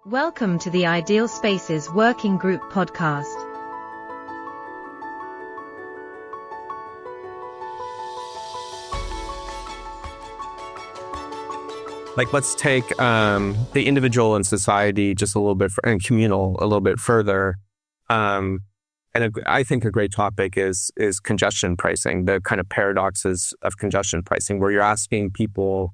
Welcome to the Ideal Spaces Working Group podcast. Let's take the individual and society just a little bit, and communal a little bit further. I think a great topic is congestion pricing, the kind of paradoxes of congestion pricing, where you're asking people,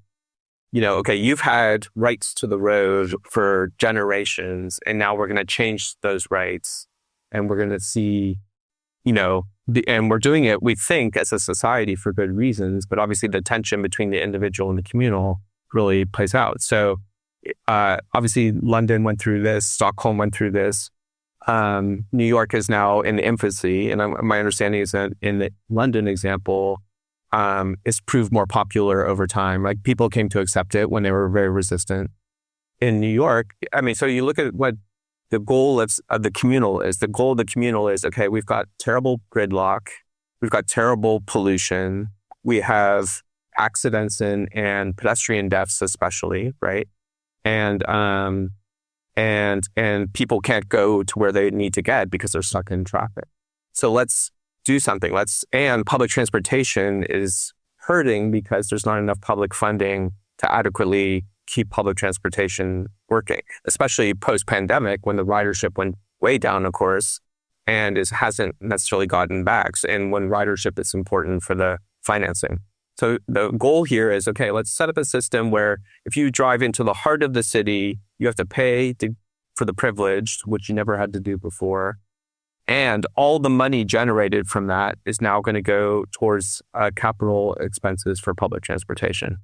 okay, you've had rights to the road for generations, and now we're going to change those rights, and we're going to see, and we're doing it, we think, as a society for good reasons, but obviously the tension between the individual and the communal really plays out. So obviously London went through this, Stockholm went through this, New York is now in infancy, and my understanding is that in the London example, it's proved more popular over time. Like, people came to accept it when they were very resistant. In New York, so you look at what the goal of the communal is. The goal of the communal is, okay, we've got terrible gridlock, we've got terrible pollution, we have accidents and pedestrian deaths especially, right? And people can't go to where they need to get because they're stuck in traffic. So let's do something. And public transportation is hurting because there's not enough public funding to adequately keep public transportation working, especially post-pandemic when the ridership went way down, of course, and hasn't necessarily gotten back. And when ridership is important for the financing. So the goal here is, okay, let's set up a system where if you drive into the heart of the city, you have to pay for the privilege, which you never had to do before. And all the money generated from that is now going to go towards capital expenses for public transportation.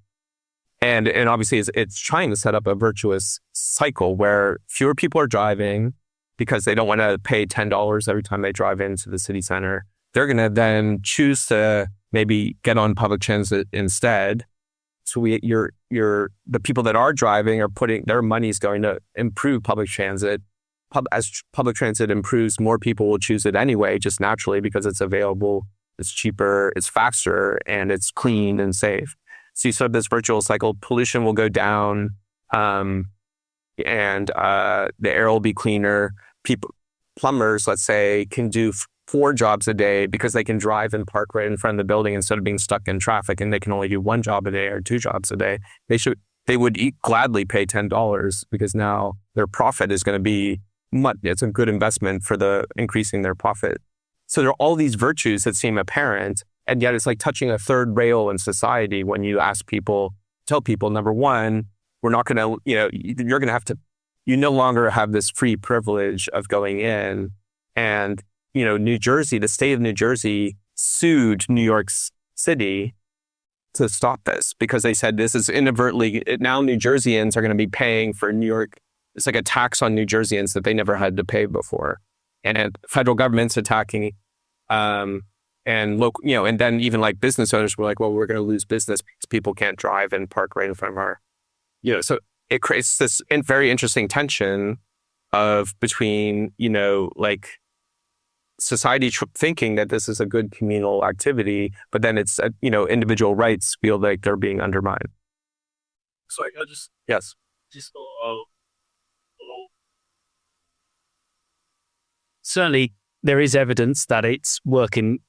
And obviously it's trying to set up a virtuous cycle where fewer people are driving because they don't want to pay $10 every time they drive into the city center. They're going to then choose to maybe get on public transit instead. So the people that are driving are putting their money is going to improve public transit. As public transit improves, more people will choose it anyway, just naturally, because it's available, it's cheaper, it's faster, and it's clean and safe. So you sort of this virtual cycle. Pollution will go down, and the air will be cleaner. Plumbers, let's say, can do 4 jobs a day because they can drive and park right in front of the building instead of being stuck in traffic, and they can only do 1 job a day or 2 jobs a day. They would gladly pay $10 because now their profit is going to be it's a good investment for increasing their profit. So there are all these virtues that seem apparent, and yet it's like touching a third rail in society when you tell people, number one, we're not going to, you're going to have to, you no longer have this free privilege of going in. And New Jersey, the state of New Jersey sued New York City to stop this because they said this is inadvertently, now New Jerseyans are going to be paying for New York. It's like a tax on New Jerseyans that they never had to pay before. And federal government's attacking, and local, and then even like business owners were like, well, we're going to lose business because people can't drive and park right in front of our, so it creates this very interesting tension between, society thinking that this is a good communal activity, but then it's, individual rights feel like they're being undermined. Sorry, Yes. Certainly, there is evidence that it's working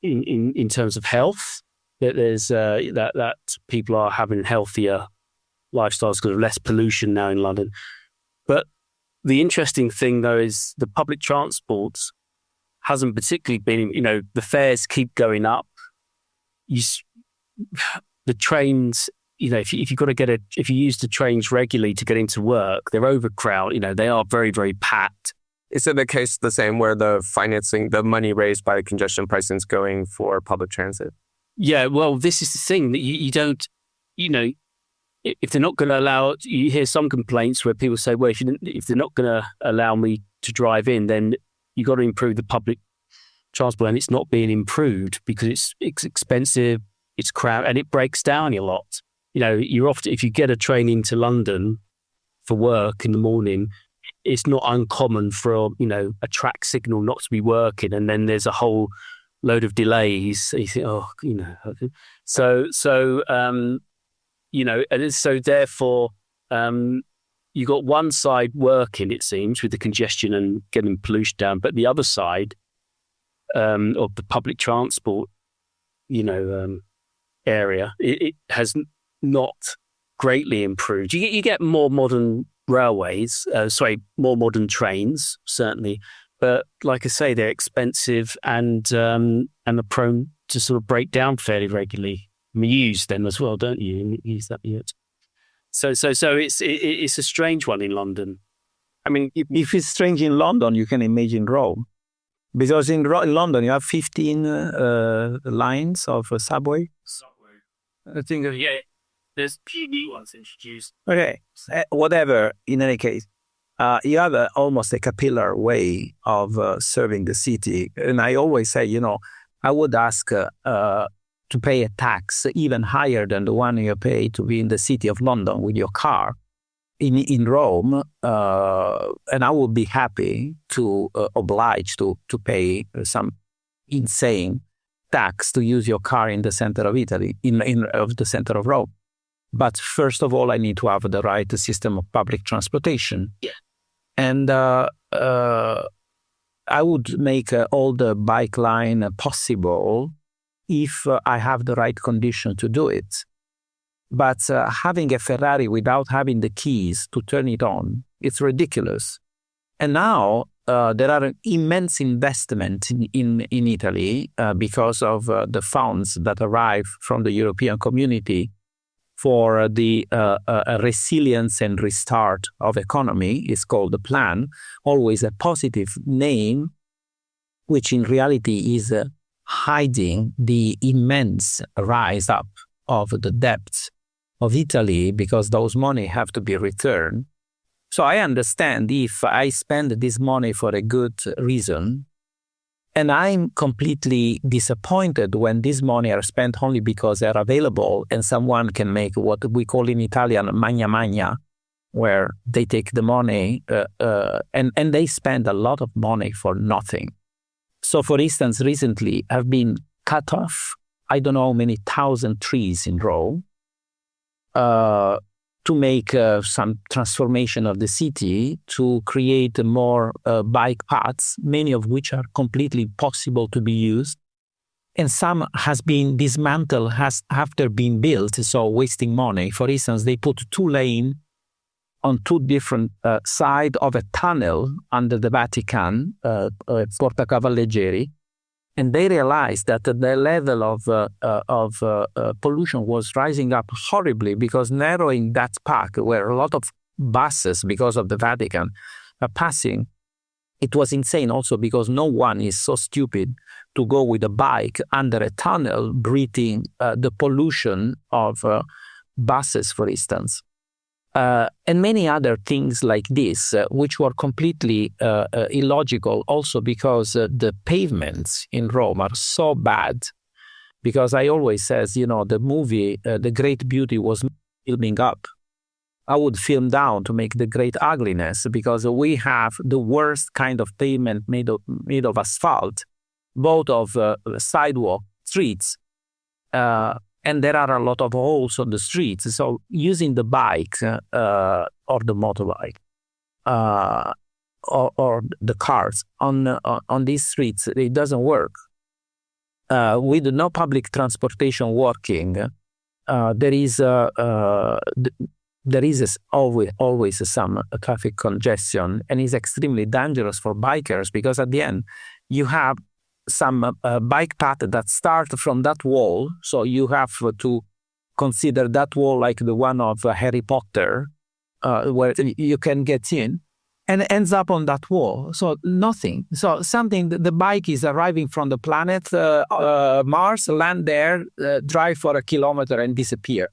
in terms of health. That there's that people are having healthier lifestyles because of less pollution now in London. But the interesting thing, though, is the public transport hasn't particularly been. The fares keep going up. The trains. If you use the trains regularly to get into work, they're overcrowded. They are very, very packed. Is it the case the same where the money raised by the congestion pricing is going for public transit? Yeah, well, this is the thing that you don't, if they're not going to allow, you hear some complaints where people say, well, if they're not going to allow me to drive in, then you got to improve the public transport, and it's not being improved because it's expensive, it's crowded, and it breaks down a lot. If you get a train into London for work in the morning, it's not uncommon for, a track signal not to be working. And then there's a whole load of delays. So you think, and so therefore, you got one side working, it seems, with the congestion and getting pollution down, but the other side of the public transport, area, it has not greatly improved. You get more modern railways, more modern trains, certainly, but like I say, they're expensive and are prone to sort of break down fairly regularly. I mean, you use them as well, don't you? You use that yet? So it's a strange one in London. I mean, if it's strange in London, you can imagine Rome. Because in London, you have 15 lines of subway. I think, there's a few new ones introduced. Okay, whatever, in any case, you have almost a capillary way of serving the city. And I always say, I would ask to pay a tax even higher than the one you pay to be in the city of London with your car in Rome, and I would be happy to oblige to pay some insane tax to use your car in the center of Italy, of the center of Rome. But first of all, I need to have the right system of public transportation. Yeah. And I would make all the bike line possible if I have the right condition to do it. But having a Ferrari without having the keys to turn it on, it's ridiculous. And now there are immense investment in Italy because of the funds that arrive from the European community for the resilience and restart of economy. It's called the plan, always a positive name, which in reality is hiding the immense rise up of the debts of Italy because those money have to be returned. So I understand if I spend this money for a good reason, and I'm completely disappointed when this money are spent only because they're available and someone can make what we call in Italian magna magna, where they take the money and they spend a lot of money for nothing. So, for instance, recently I've been cut off, I don't know how many thousand trees in Rome to make some transformation of the city, to create more bike paths, many of which are completely possible to be used. And some has been dismantled after being built, so wasting money. For instance, they put 2 lanes on 2 different sides of a tunnel under the Vatican, Porta Cavalleggeri, and they realized that the level of pollution was rising up horribly because narrowing that path where a lot of buses, because of the Vatican, are passing, it was insane also because no one is so stupid to go with a bike under a tunnel breathing the pollution of buses, for instance. And many other things like this, which were completely illogical also because the pavements in Rome are so bad. Because I always says, the movie, The Great Beauty was filming up. I would film down to make the great ugliness because we have the worst kind of pavement made of asphalt, both of sidewalk, streets, and there are a lot of holes on the streets. So using the bike or the motorbike or the cars on these streets, it doesn't work. With no public transportation working, there is always some traffic congestion, and it's extremely dangerous for bikers because at the end you have some bike path that start from that wall, so you have to consider that wall like the one of Harry Potter, where you can get in, and ends up on that wall. So nothing. So something, the bike is arriving from the planet Mars, land there, drive for a kilometer and disappear.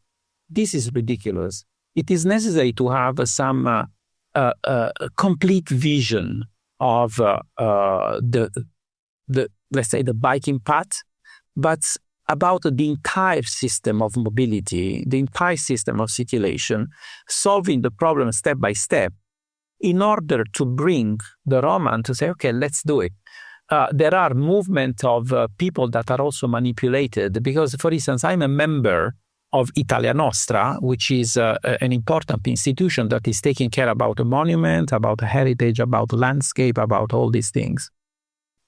This is ridiculous. It is necessary to have some complete vision of the let's say the biking path, but about the entire system of mobility, the entire system of circulation, solving the problem step by step in order to bring the Roman to say, okay, let's do it. There are movements of people that are also manipulated because, for instance, I'm a member of Italia Nostra, which is an important institution that is taking care about a monument, about heritage, about landscape, about all these things.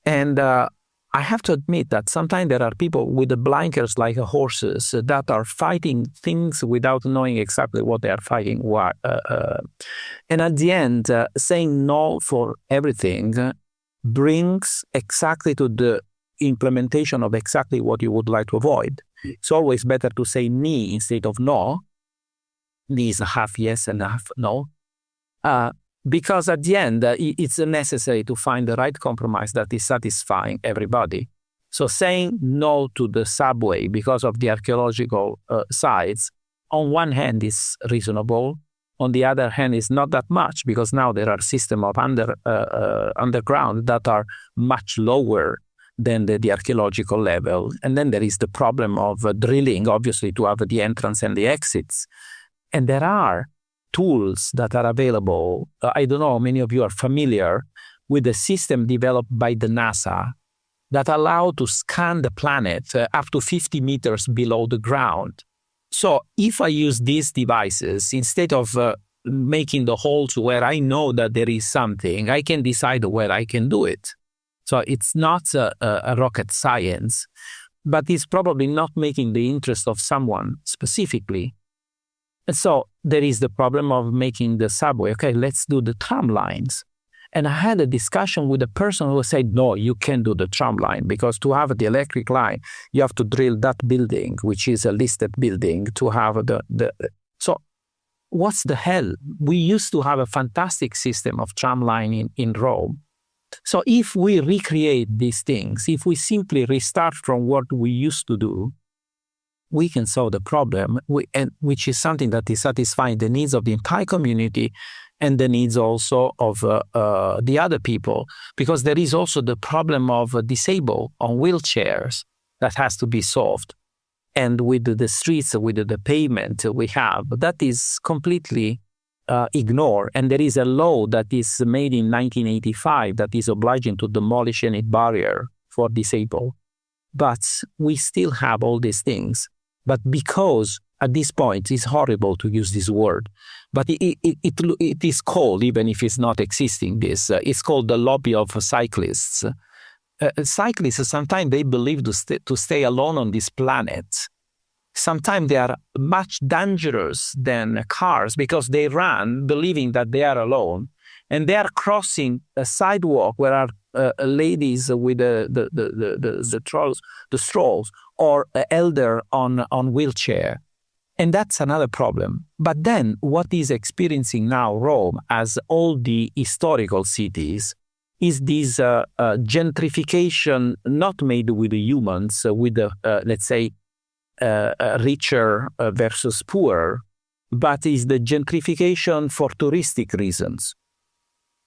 And I have to admit that sometimes there are people with the blinkers like horses that are fighting things without knowing exactly what they are fighting. And at the end, saying no for everything brings exactly to the implementation of exactly what you would like to avoid. It's always better to say ni instead of no. Ni is half yes and half no. Because at the end, it's necessary to find the right compromise that is satisfying everybody. So saying no to the subway because of the archaeological sites, on one hand is reasonable. On the other hand, is not that much, because now there are systems of underground that are much lower than the archaeological level. And then there is the problem of drilling, obviously, to have the entrance and the exits. And there are tools that are available. I don't know how many of you are familiar with the system developed by the NASA that allow to scan the planet up to 50 meters below the ground. So if I use these devices, instead of making the holes where I know that there is something, I can decide where I can do it. So it's not a rocket science, but it's probably not making the interest of someone specifically. And so there is the problem of making the subway. Okay, let's do the tram lines. And I had a discussion with a person who said, no, you can't do the tram line, because to have the electric line, you have to drill that building, which is a listed building, to have the. So what's the hell? We used to have a fantastic system of tram line in Rome. So if we recreate these things, if we simply restart from what we used to do, we can solve the problem, which is something that is satisfying the needs of the entire community and the needs also of the other people, because there is also the problem of disabled on wheelchairs that has to be solved. And with the streets, with the pavement we have, that is completely ignored. And there is a law that is made in 1985 that is obliging to demolish any barrier for disabled. But we still have all these things. But because at this point, it's horrible to use this word, but it is called, even if it's not existing, it's called the lobby of cyclists. Cyclists, sometimes they believe to stay alone on this planet. Sometimes they are much dangerous than cars, because they run believing that they are alone, and they are crossing a sidewalk where are ladies with the strolls, or an elder on wheelchair. And that's another problem. But then what is experiencing now Rome, as all the historical cities, is this gentrification not made with the humans, with the, let's say, richer versus poor, but is the gentrification for touristic reasons.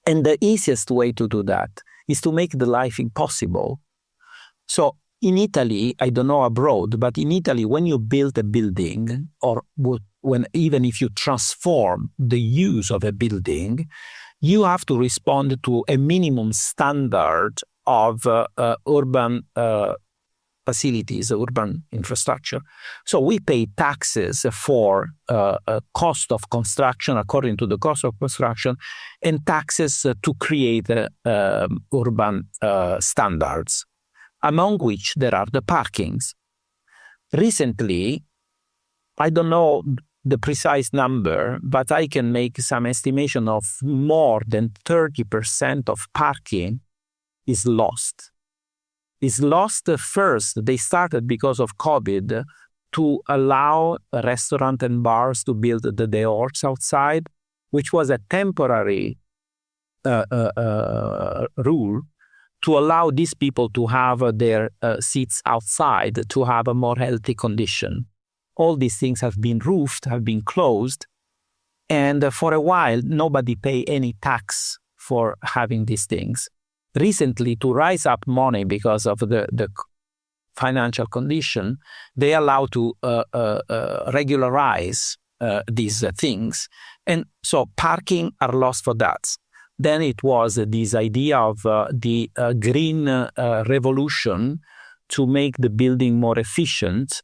And the easiest way to do that is to make the life impossible. So in Italy, I don't know abroad, but in Italy, when you build a building, or even if you transform the use of a building, you have to respond to a minimum standard of urban facilities, urban infrastructure. So we pay taxes for cost of construction according to the cost of construction, and taxes to create urban standards, among which there are the parkings. Recently, I don't know the precise number, but I can make some estimation of more than 30% of parking is lost. It's lost first. They started because of COVID to allow restaurants and bars to build the dehors outside, which was a temporary rule to allow these people to have their seats outside, to have a more healthy condition. All these things have been roofed, have been closed, and for a while, nobody paid any tax for having these things. Recently, to rise up money because of the financial condition, they allow to regularize these things. And so parking are lost for that. Then it was this idea of the green revolution to make the building more efficient.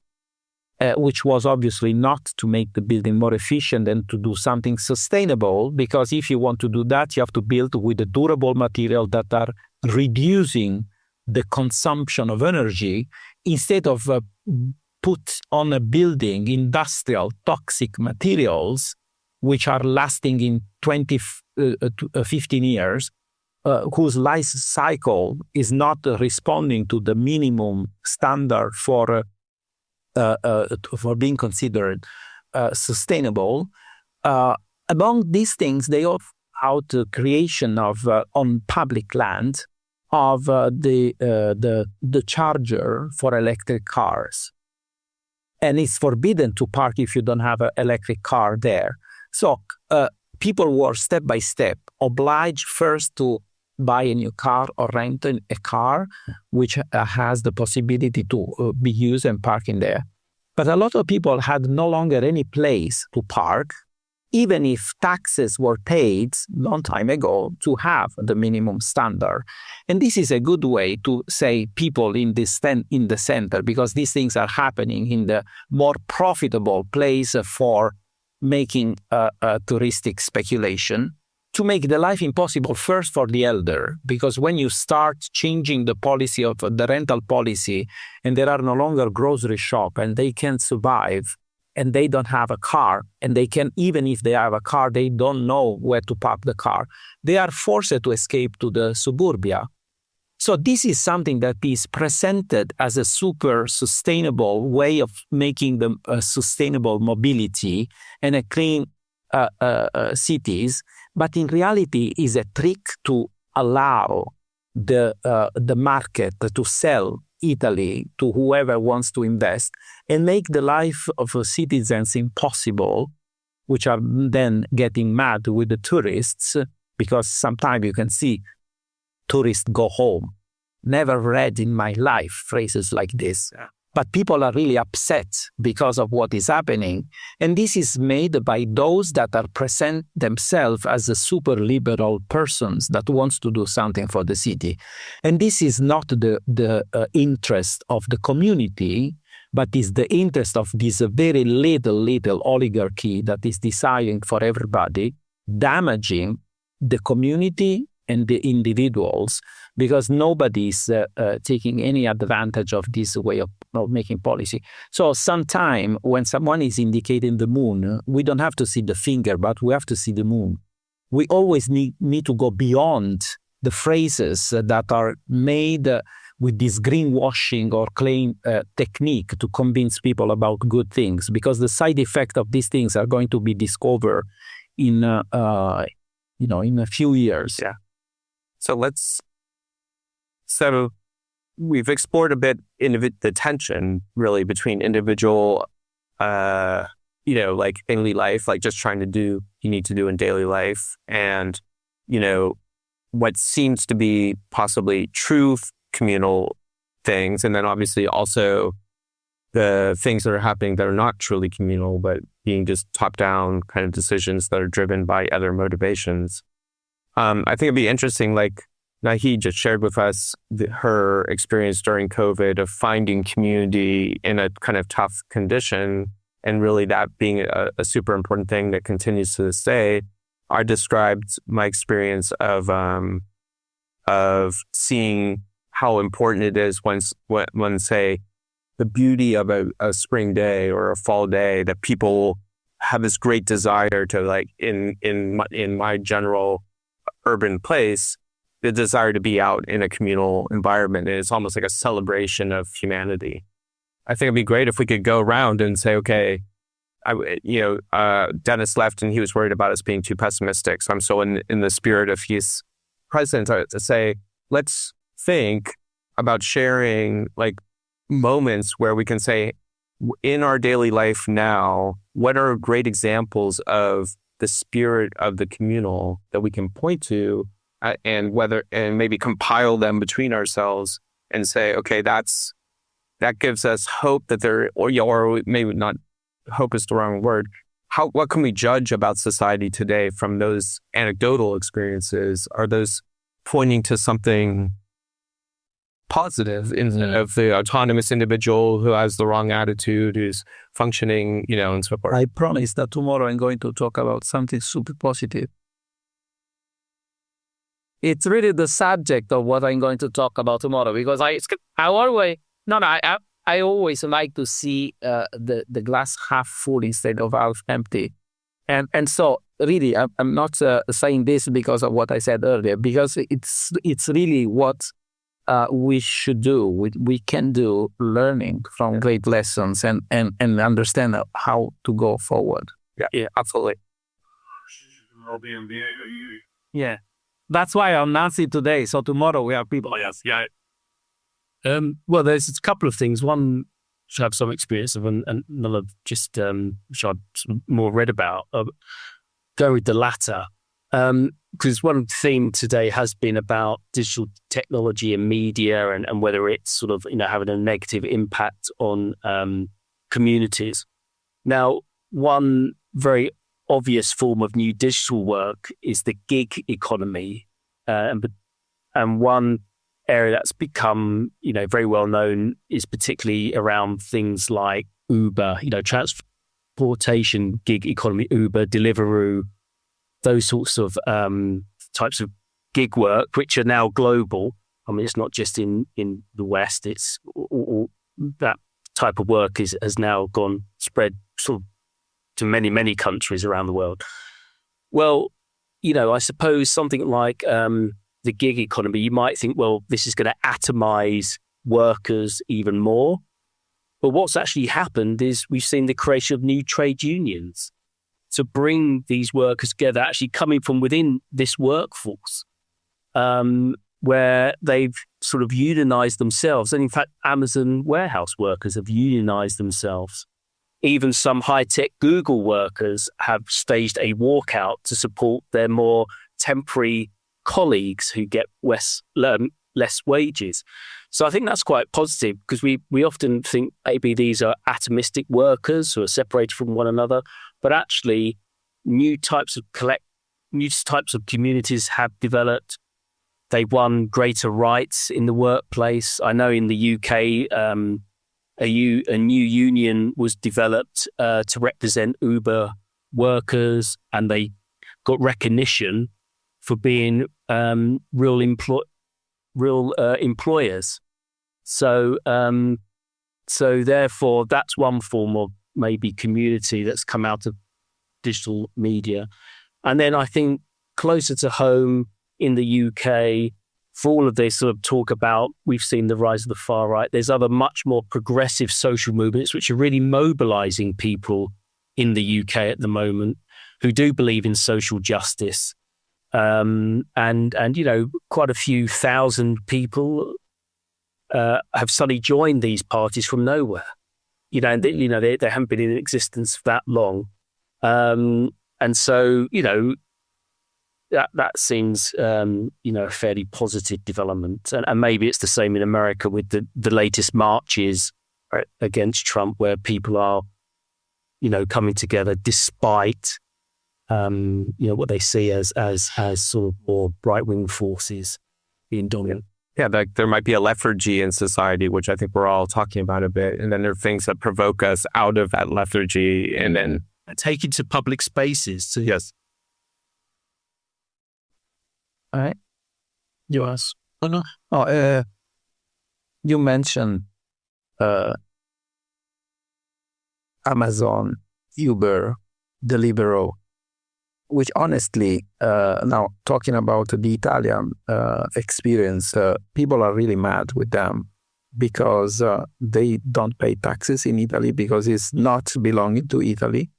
which was obviously not to make the building more efficient and to do something sustainable, because if you want to do that, you have to build with the durable material that are reducing the consumption of energy instead of put on a building industrial toxic materials which are lasting in 15 years, whose life cycle is not responding to the minimum standard for being considered sustainable. Among these things, they offer out the creation of on public land of the charger for electric cars, and it's forbidden to park if you don't have an electric car there. So people were step by step obliged first to buy a new car or rent a car which has the possibility to be used and park in there. But a lot of people had no longer any place to park, even if taxes were paid long time ago to have the minimum standard. And this is a good way to say people in the center, because these things are happening in the more profitable place for making touristic speculation, to make the life impossible first for the elder, because when you start changing the policy of the rental policy and there are no longer grocery shop and they can survive and they don't have a car, and they can, even if they have a car, they don't know where to park the car, they are forced to escape to the suburbia. So this is something that is presented as a super sustainable way of making the sustainable mobility and a clean cities, but in reality is a trick to allow the market to sell Italy to whoever wants to invest and make the life of citizens impossible, which are then getting mad with the tourists, because sometimes you can see tourists go home. Never read in my life phrases like this. But people are really upset because of what is happening. And this is made by those that are present themselves as a super liberal persons that wants to do something for the city. And this is not the interest of the community, but is the interest of this very little oligarchy that is deciding for everybody, damaging the community and the individuals, because nobody is taking any advantage of this way of making policy. So sometime when someone is indicating the moon, we don't have to see the finger, but we have to see the moon. We always need to go beyond the phrases that are made with this greenwashing or claim technique to convince people about good things, because the side effect of these things are going to be discovered in a few years. Yeah. So we've explored a bit the tension really between individual, like daily life, like just trying to do you need to do in daily life, and, what seems to be possibly true communal things. And then obviously also the things that are happening that are not truly communal, but being just top-down kind of decisions that are driven by other motivations. I think it'd be interesting, like Nahi just shared with us her experience during COVID of finding community in a kind of tough condition, and really that being a super important thing that continues to this day. I described my experience of seeing how important it is when say the beauty of a spring day or a fall day, that people have this great desire to, like in my general urban place, the desire to be out in a communal environment. And it's almost like a celebration of humanity. I think it'd be great if we could go around and say, okay, Dennis left and he was worried about us being too pessimistic. So I'm so in the spirit of his presence to say, let's think about sharing like moments where we can say, in our daily life now, what are great examples of the spirit of the communal that we can point to, and maybe compile them between ourselves and say, okay, that gives us hope that or maybe not, hope is the wrong word. What can we judge about society today from those anecdotal experiences? Are those pointing to something positive instead of the autonomous individual who has the wrong attitude, who's functioning, and so forth. I promise that tomorrow I'm going to talk about something super positive. It's really the subject of what I'm going to talk about tomorrow, because I always like to see the glass half full instead of half empty. And so really, I'm not saying this because of what I said earlier, because it's really what we should do. We can do, learning from great lessons and understand how to go forward. Yeah, absolutely. Yeah. That's why I'm Nancy today. So tomorrow we have people. Oh, yes, yeah. Well, there's a couple of things. One, which I have some experience of, and another just which I've more read about. Go with the latter, because one theme today has been about digital technology and media, and whether it's sort of having a negative impact on communities. Now, one very obvious form of new digital work is the gig economy, and one area that's become very well known is particularly around things like Uber, transportation gig economy, Uber, Deliveroo, those sorts of types of gig work, which are now global. I mean, it's not just in the West. It's all that type of work has now spread sort of to many, many countries around the world. Well, I suppose something like the gig economy, you might think, well, this is going to atomize workers even more. But what's actually happened is we've seen the creation of new trade unions to bring these workers together, actually coming from within this workforce, where they've sort of unionized themselves. And in fact, Amazon warehouse workers have unionized themselves. Even some high-tech Google workers have staged a walkout to support their more temporary colleagues who get less wages. So I think that's quite positive, because we often think maybe these are atomistic workers who are separated from one another, but actually new types of communities have developed. They've won greater rights in the workplace. I know in the UK, a new union was developed to represent Uber workers, and they got recognition for being real employers. So therefore, that's one form of maybe community that's come out of digital media. And then I think closer to home in the UK, for all of this sort of talk about, we've seen the rise of the far right, there's other much more progressive social movements which are really mobilizing people in the UK at the moment who do believe in social justice. And quite a few thousand people have suddenly joined these parties from nowhere. They haven't been in existence for that long. And so, that seems, a fairly positive development. And maybe it's the same in America with the latest marches against Trump, where people are, coming together despite, what they see as sort of more right-wing forces being dominant. Yeah, there might be a lethargy in society, which I think we're all talking about a bit. And then there are things that provoke us out of that lethargy and then take it to public spaces. So yes. All right. You ask? Oh, no. You mentioned Amazon, Uber, Deliveroo, which honestly, now talking about the Italian experience, people are really mad with them because they don't pay taxes in Italy because it's not belonging to Italy.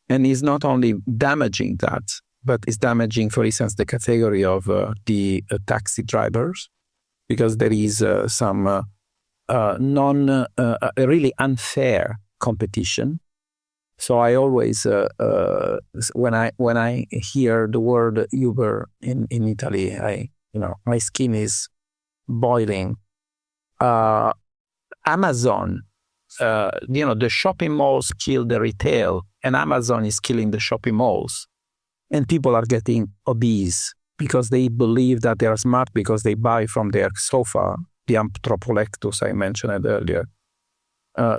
And it's not only damaging that, but it's damaging, for instance, the category of the taxi drivers, because there is some really unfair competition. So I always, when I hear the word Uber in Italy, my skin is boiling. Amazon, the shopping malls kill the retail, and Amazon is killing the shopping malls. And people are getting obese because they believe that they are smart because they buy from their sofa the Anthropolectus I mentioned earlier.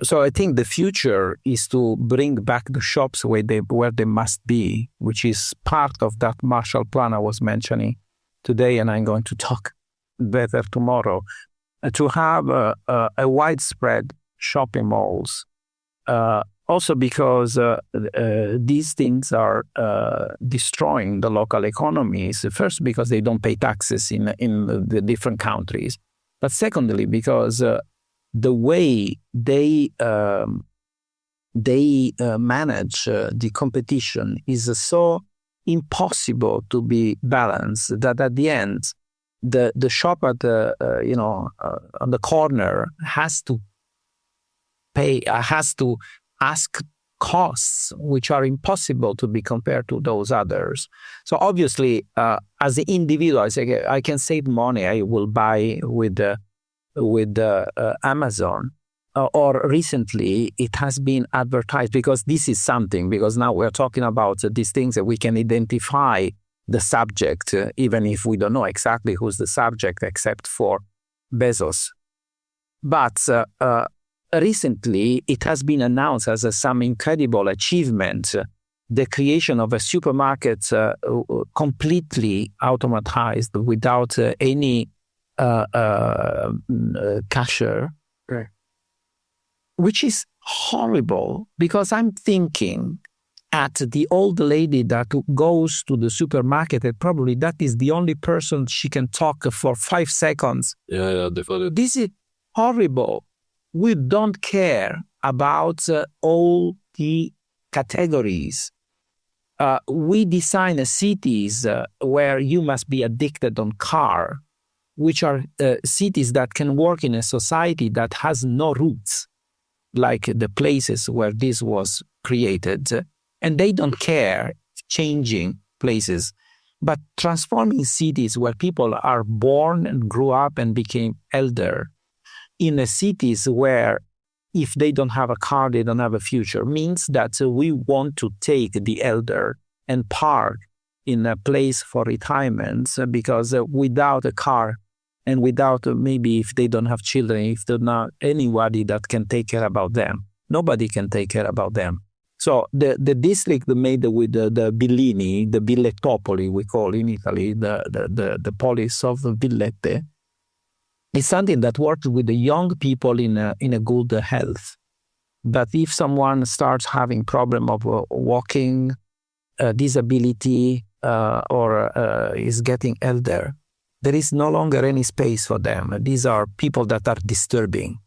So I think the future is to bring back the shops where they must be, which is part of that Marshall Plan I was mentioning today, and I'm going to talk better tomorrow. To have a widespread shopping malls, also because these things are destroying the local economies. First, because they don't pay taxes in the different countries, but secondly, because the way they manage the competition is so impossible to be balanced that at the end, the shop at on the corner has to ask costs which are impossible to be compared to those others. So obviously, as an individual, I can save money. I will buy with Amazon. Or recently, it has been advertised, because this is something, because now we're talking about these things that we can identify the subject, even if we don't know exactly who's the subject, except for Bezos. But recently, it has been announced as some incredible achievement, the creation of a supermarket completely automatized without any cashier. Right. Which is horrible, because I'm thinking at the old lady that goes to the supermarket, and probably that is the only person she can talk for 5 seconds. Yeah, definitely. This is horrible. We don't care about all the categories. We design cities where you must be addicted on car, which are cities that can work in a society that has no roots, like the places where this was created, and they don't care changing places, but transforming cities where people are born and grew up and became elder in a cities where if they don't have a car, they don't have a future, means that we want to take the elder and park in a place for retirement, because without a car, and without maybe if they don't have children, if there's not anybody that can take care about them, nobody can take care about them. So the district made with the Billini, the Villettopoli we call in Italy, the polis of Villette, is something that works with the young people in a good health. But if someone starts having problem of walking, disability, or is getting elder, there is no longer any space for them. These are people that are disturbing.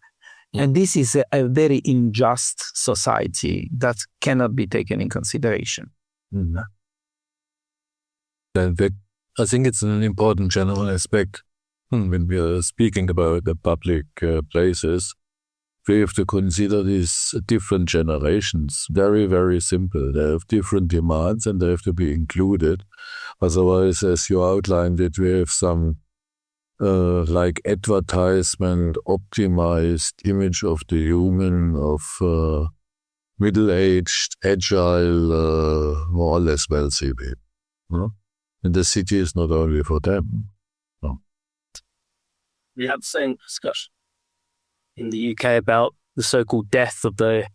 Yeah. And this is a very unjust society that cannot be taken in consideration. Mm-hmm. In fact, I think it's an important general aspect when we are speaking about the public places. We have to consider these different generations. Very, very simple. They have different demands and they have to be included. Otherwise, as you outlined it, we have some like advertisement, optimized image of the human, of middle-aged, agile, more or less wealthy people. No? And the city is not only for them. No. We had the same discussion in the UK about the so-called death of the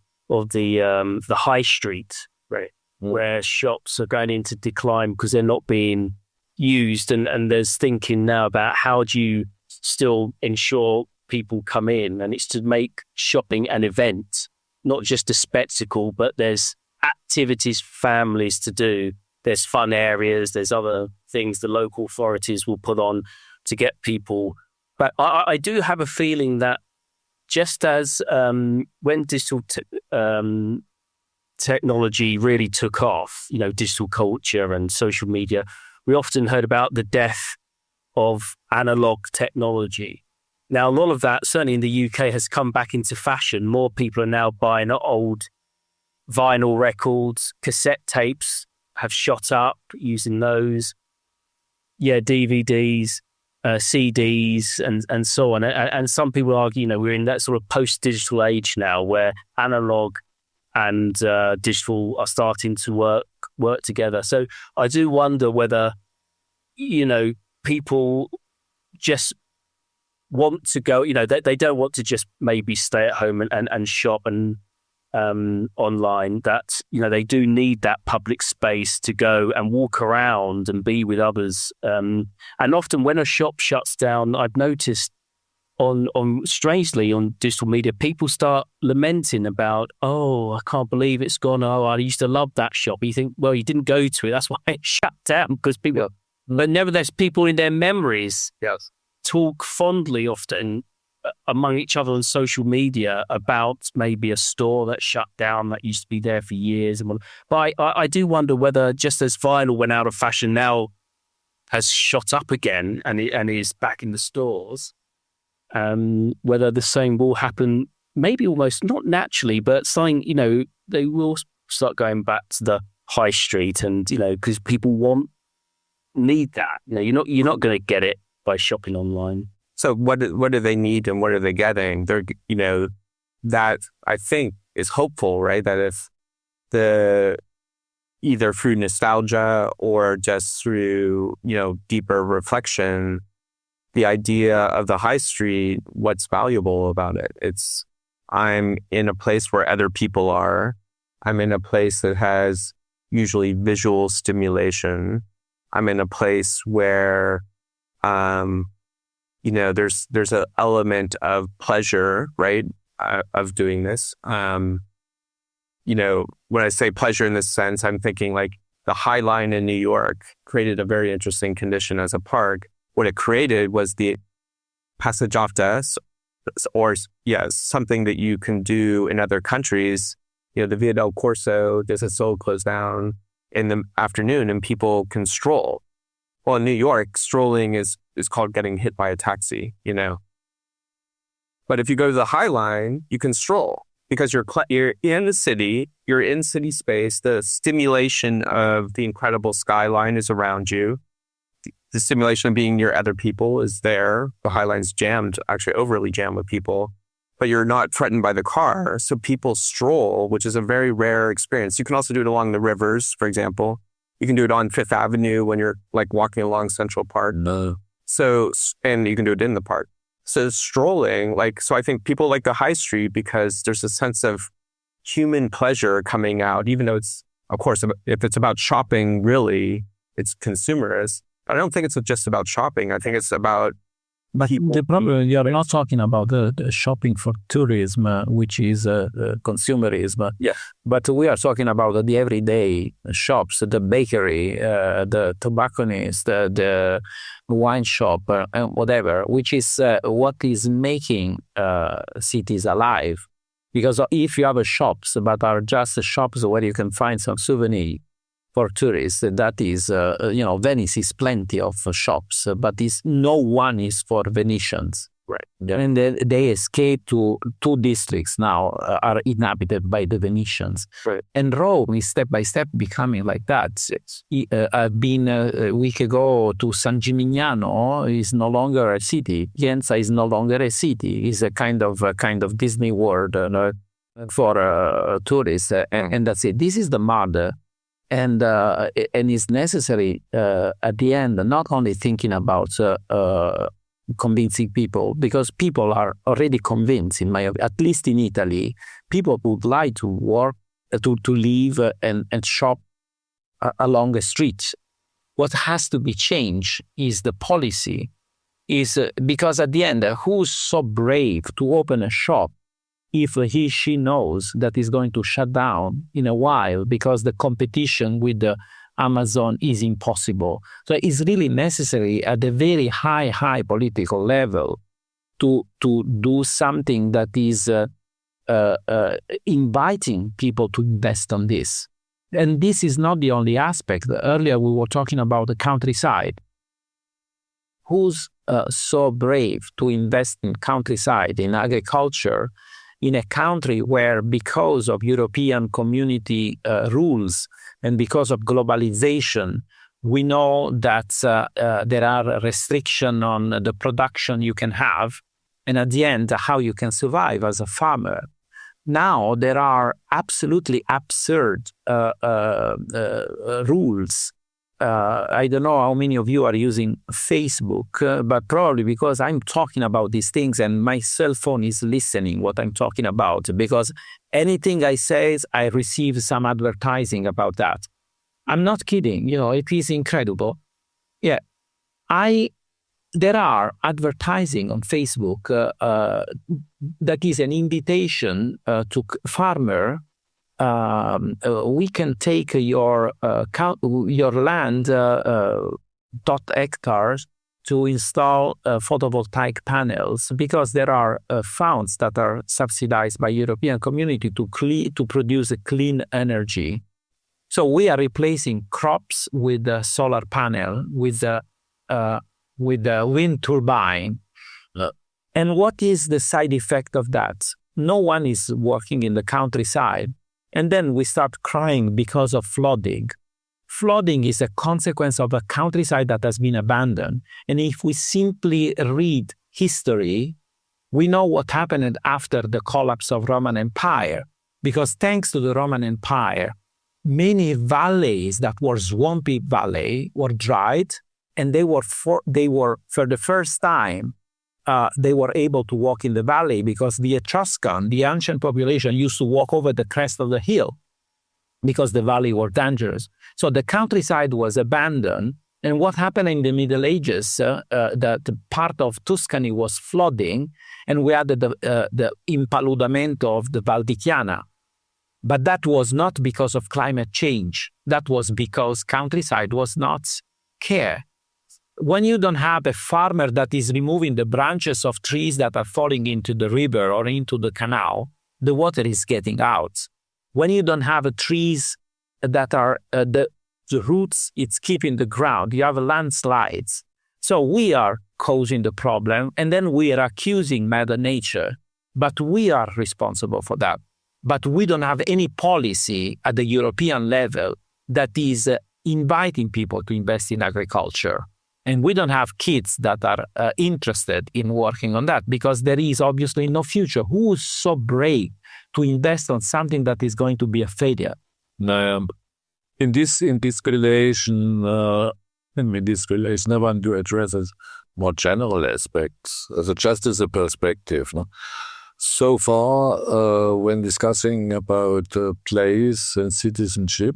high street, right? Where shops are going into decline because they're not being used, and there's thinking now about how do you still ensure people come in, and it's to make shopping an event, not just a spectacle, but there's activities for families to do, there's fun areas, there's other things the local authorities will put on to get people. But I do have a feeling that just as when digital technology really took off, digital culture and social media, we often heard about the death of analog technology. Now, a lot of that, certainly in the UK, has come back into fashion. More people are now buying old vinyl records, cassette tapes have shot up using those. Yeah, DVDs. CDs and so on. And some people argue, we're in that sort of post-digital age now where analog and digital are starting to work together. So I do wonder whether, people just want to go, they don't want to just maybe stay at home and shop and online, that, they do need that public space to go and walk around and be with others. And often when a shop shuts down, I've noticed strangely on digital media, people start lamenting about, oh, I can't believe it's gone. Oh, I used to love that shop. You think, well, you didn't go to it. That's why it shut down, because people, but nevertheless, people in their memories talk fondly often among each other on social media about maybe a store that shut down that used to be there for years. But I do wonder whether, just as vinyl went out of fashion, now has shot up again and is back in the stores, whether the same will happen, maybe almost not naturally, but something, they will start going back to the high street, and, because people need that. You're not going to get it by shopping online. So what do they need and what are they getting? They're, that I think is hopeful, right? That if either through nostalgia or just through, deeper reflection, the idea of the high street, what's valuable about it? It's, I'm in a place where other people are. I'm in a place that has usually visual stimulation. I'm in a place where, there's an element of pleasure, right, of doing this. When I say pleasure in this sense, I'm thinking like the High Line in New York created a very interesting condition as a park. What it created was the passeggiata, or something that you can do in other countries. The Via del Corso, there's a Sol closed down in the afternoon and people can stroll. Well, in New York, strolling is called getting hit by a taxi, But if you go to the High Line, you can stroll because you're in the city, you're in city space. The stimulation of the incredible skyline is around you. The stimulation of being near other people is there. The High Line's jammed, actually overly jammed with people, but you're not threatened by the car. So people stroll, which is a very rare experience. You can also do it along the rivers, for example. You can do it on Fifth Avenue when you're like walking along Central Park. No. So, and you can do it in the park. So strolling, so I think people like the high street because there's a sense of human pleasure coming out, even though it's, of course, if it's about shopping, really, it's consumerist. I don't think it's just about shopping. I think it's about But people. the problem, you're not talking about the shopping for tourism, which is consumerism. Yeah. But we are talking about the everyday shops, the bakery, the tobacconist, the wine shop, and whatever, which is what is making cities alive. Because if you have shops, but are just shops where you can find some souvenir for tourists, that is, Venice is plenty of shops, but no one is for Venetians. Right. And they escape to 2 districts now are inhabited by the Venetians. Right. And Rome is step by step becoming like that. I've been a week ago to San Gimignano. Is no longer a city. Pienza is no longer a city. It's a kind of Disney World for tourists, and that's it. This is the mud. And it's necessary at the end, not only thinking about convincing people, because people are already convinced, at least in Italy, people would like to work, to live and shop along a street. What has to be changed is the policy, because at the end, who's so brave to open a shop if she knows that is going to shut down in a while because the competition with the Amazon is impossible. So it's really necessary at a very high political level to do something that is inviting people to invest on this. And this is not the only aspect. Earlier we were talking about the countryside. Who's so brave to invest in countryside, in agriculture, in a country where, because of European community rules and because of globalization, we know that there are restrictions on the production you can have, and at the end, how you can survive as a farmer. Now, there are absolutely absurd rules I don't know how many of you are using Facebook, but probably because I'm talking about these things and my cell phone is listening what I'm talking about, because anything I say, I receive some advertising about that. I'm not kidding. It is incredible. Yeah. There are advertising on Facebook that is an invitation to farmer. We can take your land hectares to install photovoltaic panels, because there are funds that are subsidized by European Community to produce a clean energy. So we are replacing crops with a solar panel, with a wind turbine. And what is the side effect of that? No one is working in the countryside. And then we start crying because of flooding. Flooding is a consequence of a countryside that has been abandoned. And if we simply read history, we know what happened after the collapse of Roman Empire. Because thanks to the Roman Empire, many valleys that were swampy valley were dried, and they were for the first time, they were able to walk in the valley, because the Etruscan, the ancient population, used to walk over the crest of the hill because the valley were dangerous. So the countryside was abandoned. And what happened in the Middle Ages, that part of Tuscany was flooding, and we had the impaludamento of the Val di Chiana. But that was not because of climate change. That was because countryside was not care. When you don't have a farmer that is removing the branches of trees that are falling into the river or into the canal, the water is getting out. When you don't have trees that are the roots, it's keeping the ground, you have landslides. So we are causing the problem, and then we are accusing Mother Nature, but we are responsible for that. But we don't have any policy at the European level that is inviting people to invest in agriculture. And we don't have kids that are interested in working on that, because there is obviously no future. Who is so brave to invest on something that is going to be a failure? No, in this relation, I want to address more general aspects, just as a perspective. No? So far, when discussing about place and citizenship,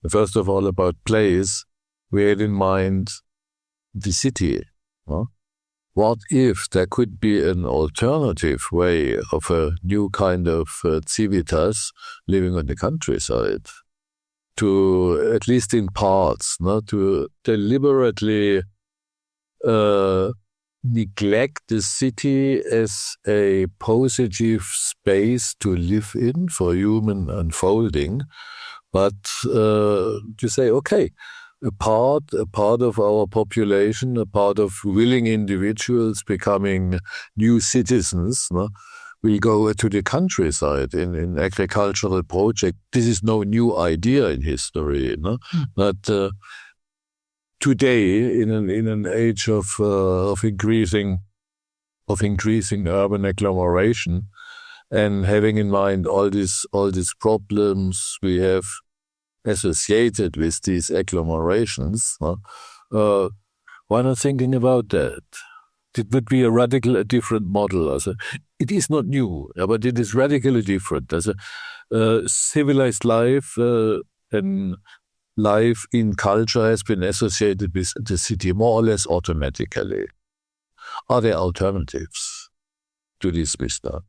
first of all about place, we had in mind the city. Huh? What if there could be an alternative way of a new kind of civitas living on the countryside, to, at least in parts, to deliberately neglect the city as a positive space to live in for human unfolding, but to say, okay, a part of our population, a part of willing individuals becoming new citizens, will go to the countryside in agricultural project. This is no new idea in history, but today, in an age of increasing urban agglomeration, and having in mind all these problems we have associated with these agglomerations, why not thinking about that? It would be a different model. It is not new, but it is radically different. As a civilized life and life in culture has been associated with the city more or less automatically. Are there alternatives to this vista?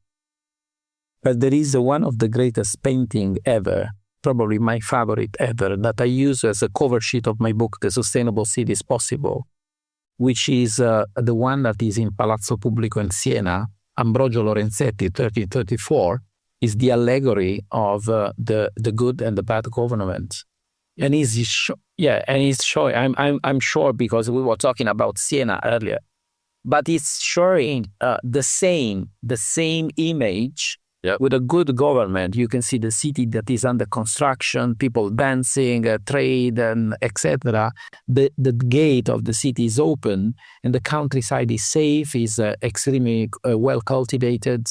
But there is one of the greatest painting ever, probably my favorite ever, that I use as a cover sheet of my book, The Sustainable City is Possible, which is the one that is in Palazzo Pubblico in Siena, Ambrogio Lorenzetti, 1334, is the allegory of the good and the bad government. And he's showing, I'm sure because we were talking about Siena earlier, but it's showing the same image. Yep. With a good government. You can see the city that is under construction, people dancing, trade, and etc. The gate of the city is open, and the countryside is safe, is extremely well cultivated.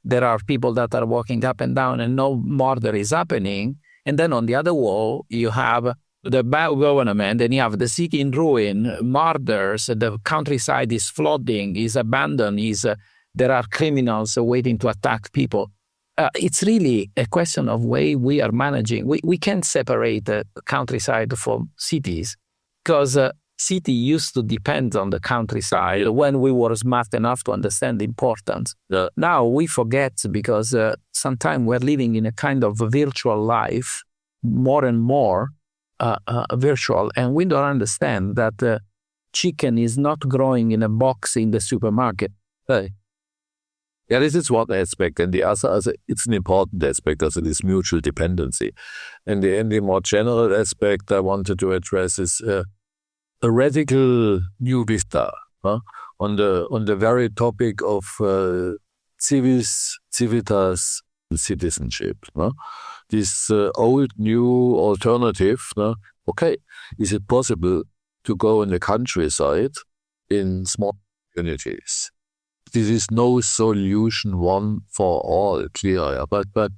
There are people that are walking up and down, and no murder is happening. And then on the other wall, you have the bad government, and you have the city in ruin, murders, the countryside is flooding, is abandoned, there are criminals waiting to attack people. It's really a question of way we are managing. We can't separate the countryside from cities, because city used to depend on the countryside when we were smart enough to understand the importance. Now we forget, because sometimes we're living in a kind of virtual life, more and more virtual, and we don't understand that chicken is not growing in a box in the supermarket. Yeah, this is one aspect, and the other, it's an important aspect, also this mutual dependency. And the more general aspect I wanted to address is a radical new vista on the very topic of civitas, citizenship. This old new alternative. Okay, is it possible to go in the countryside in small communities? This is no solution one for all, clear, but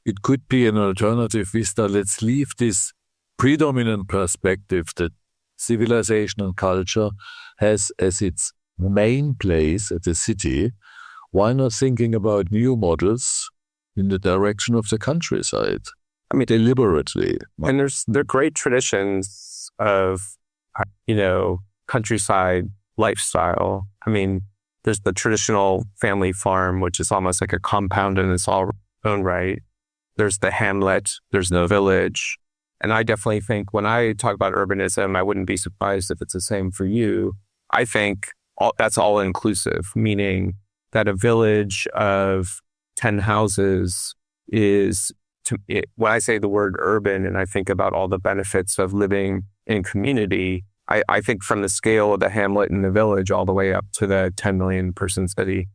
it could be an alternative vista. Let's leave this predominant perspective that civilization and culture has as its main place at the city. Why not thinking about new models in the direction of the countryside? I mean, deliberately. And there are great traditions of, countryside lifestyle. I mean, there's the traditional family farm, which is almost like a compound in its own right. There's the hamlet, there's the village. And I definitely think when I talk about urbanism, I wouldn't be surprised if it's the same for you. I think that's all inclusive, meaning that a village of 10 houses is, when I say the word urban and I think about all the benefits of living in community, I think from the scale of the hamlet and the village all the way up to the 10 million person city,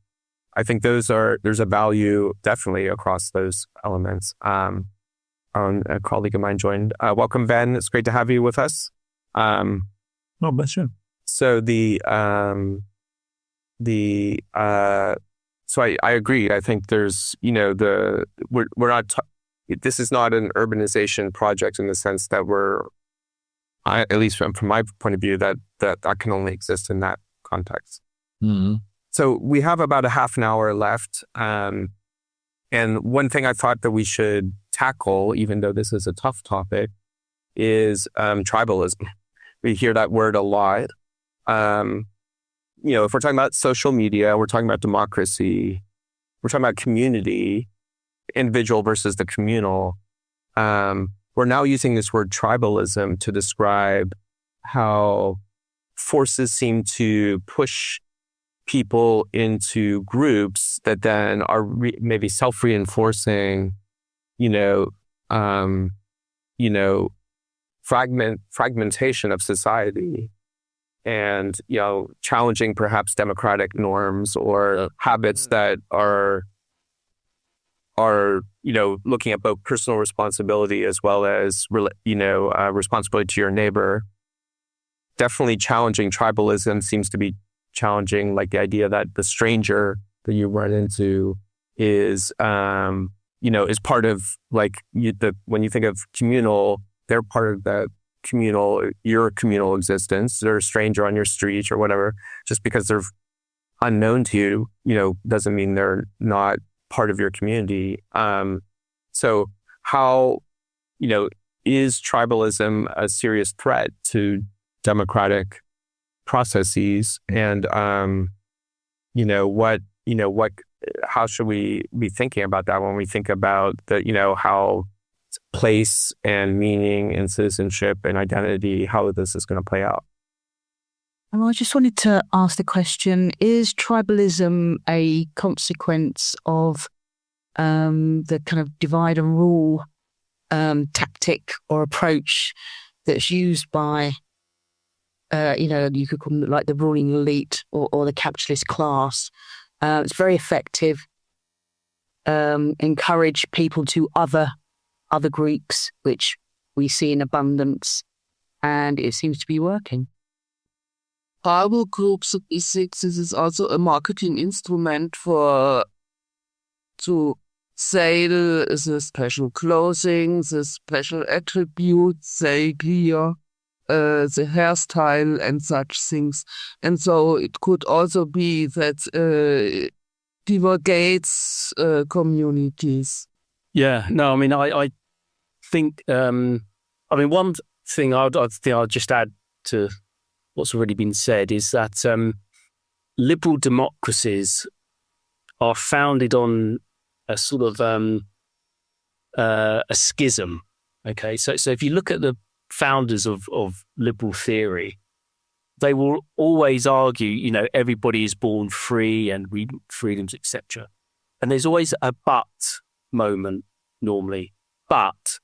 I think there's a value definitely across those elements. A colleague of mine joined. Welcome, Ben. It's great to have you with us. No, bless you. So so I agree. I think there's, we're not, this is not an urbanization project in the sense that at least from my point of view, that can only exist in that context. Mm-hmm. So we have about a half an hour left. And one thing I thought that we should tackle, even though this is a tough topic, tribalism. We hear that word a lot. If we're talking about social media, we're talking about democracy, we're talking about community, individual versus the communal. We're now using this word tribalism to describe how forces seem to push people into groups that then are maybe self-reinforcing, fragmentation of society, and challenging perhaps democratic norms or habits that are looking at both personal responsibility as well as responsibility to your neighbor. Definitely challenging tribalism seems to be challenging, like the idea that the stranger that you run into is part of when you think of communal, they're part of that your communal existence. They're a stranger on your street or whatever. Just because they're unknown to you, doesn't mean they're not part of your community. So how, is tribalism a serious threat to democratic processes? And, how should we be thinking about that when we think about how place and meaning and citizenship and identity, how this is going to play out? I just wanted to ask the question, is tribalism a consequence of the kind of divide and rule tactic or approach that's used by, you could call them like the ruling elite or the capitalist class? It's very effective, encourage people to other groups, which we see in abundance, and it seems to be working. Tribal groups ethics, this is also a marketing instrument to sale, the special clothing, the special attributes they wear, the hairstyle and such things. And so it could also be that divulgates communities. Yeah, no, I mean, I think, one thing I'll just add to what's already been said is that liberal democracies are founded on a sort of a schism. Okay, so if you look at the founders of liberal theory, they will always argue, everybody is born free and freedoms, etc. And there's always a but moment normally. But,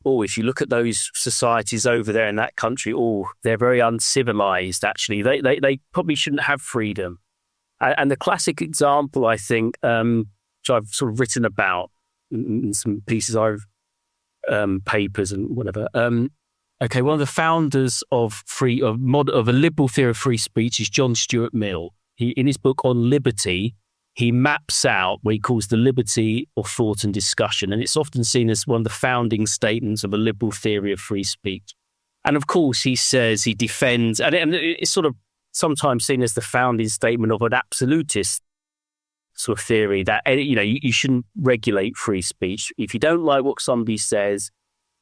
if you look at those societies over there in that country, they're very uncivilized, actually. They probably shouldn't have freedom. And the classic example, I think, which I've sort of written about in some pieces papers and whatever. One of the founders of a liberal theory of free speech is John Stuart Mill. In his book on liberty, he maps out what he calls the liberty of thought and discussion, and it's often seen as one of the founding statements of a liberal theory of free speech. And of course, he says he defends, and it's sort of sometimes seen as the founding statement of an absolutist sort of theory that you shouldn't regulate free speech. If you don't like what somebody says,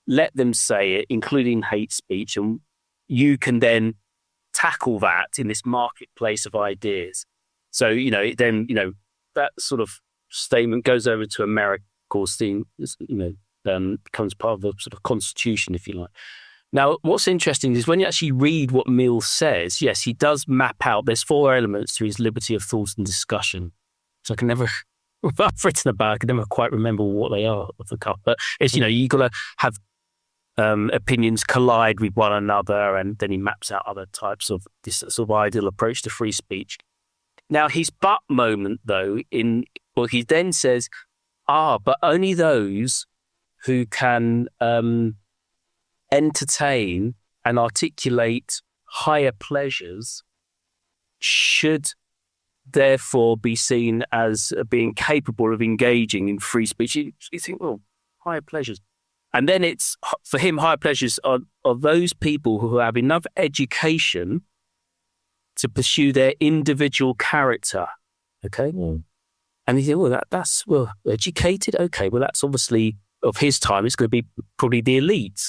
let them say it, including hate speech, and you can then tackle that in this marketplace of ideas. So, that sort of statement goes over to America, of course, becomes part of the sort of constitution, if you like. Now, what's interesting is when you actually read what Mill says, yes, he does map out, there's 4 elements to his liberty of thought and discussion. So I can never, I've written about, I can never quite remember what they are off the cuff. But it's, you've got to have opinions collide with one another, and then he maps out other types of this sort of ideal approach to free speech. Now, his but moment, though, he then says, but only those who can entertain and articulate higher pleasures should therefore be seen as being capable of engaging in free speech. You think, higher pleasures. And then it's, for him, higher pleasures are those people who have enough education to pursue their individual character. Okay? Mm. And you think, that's educated? Okay, that's obviously, of his time, it's going to be probably the elites.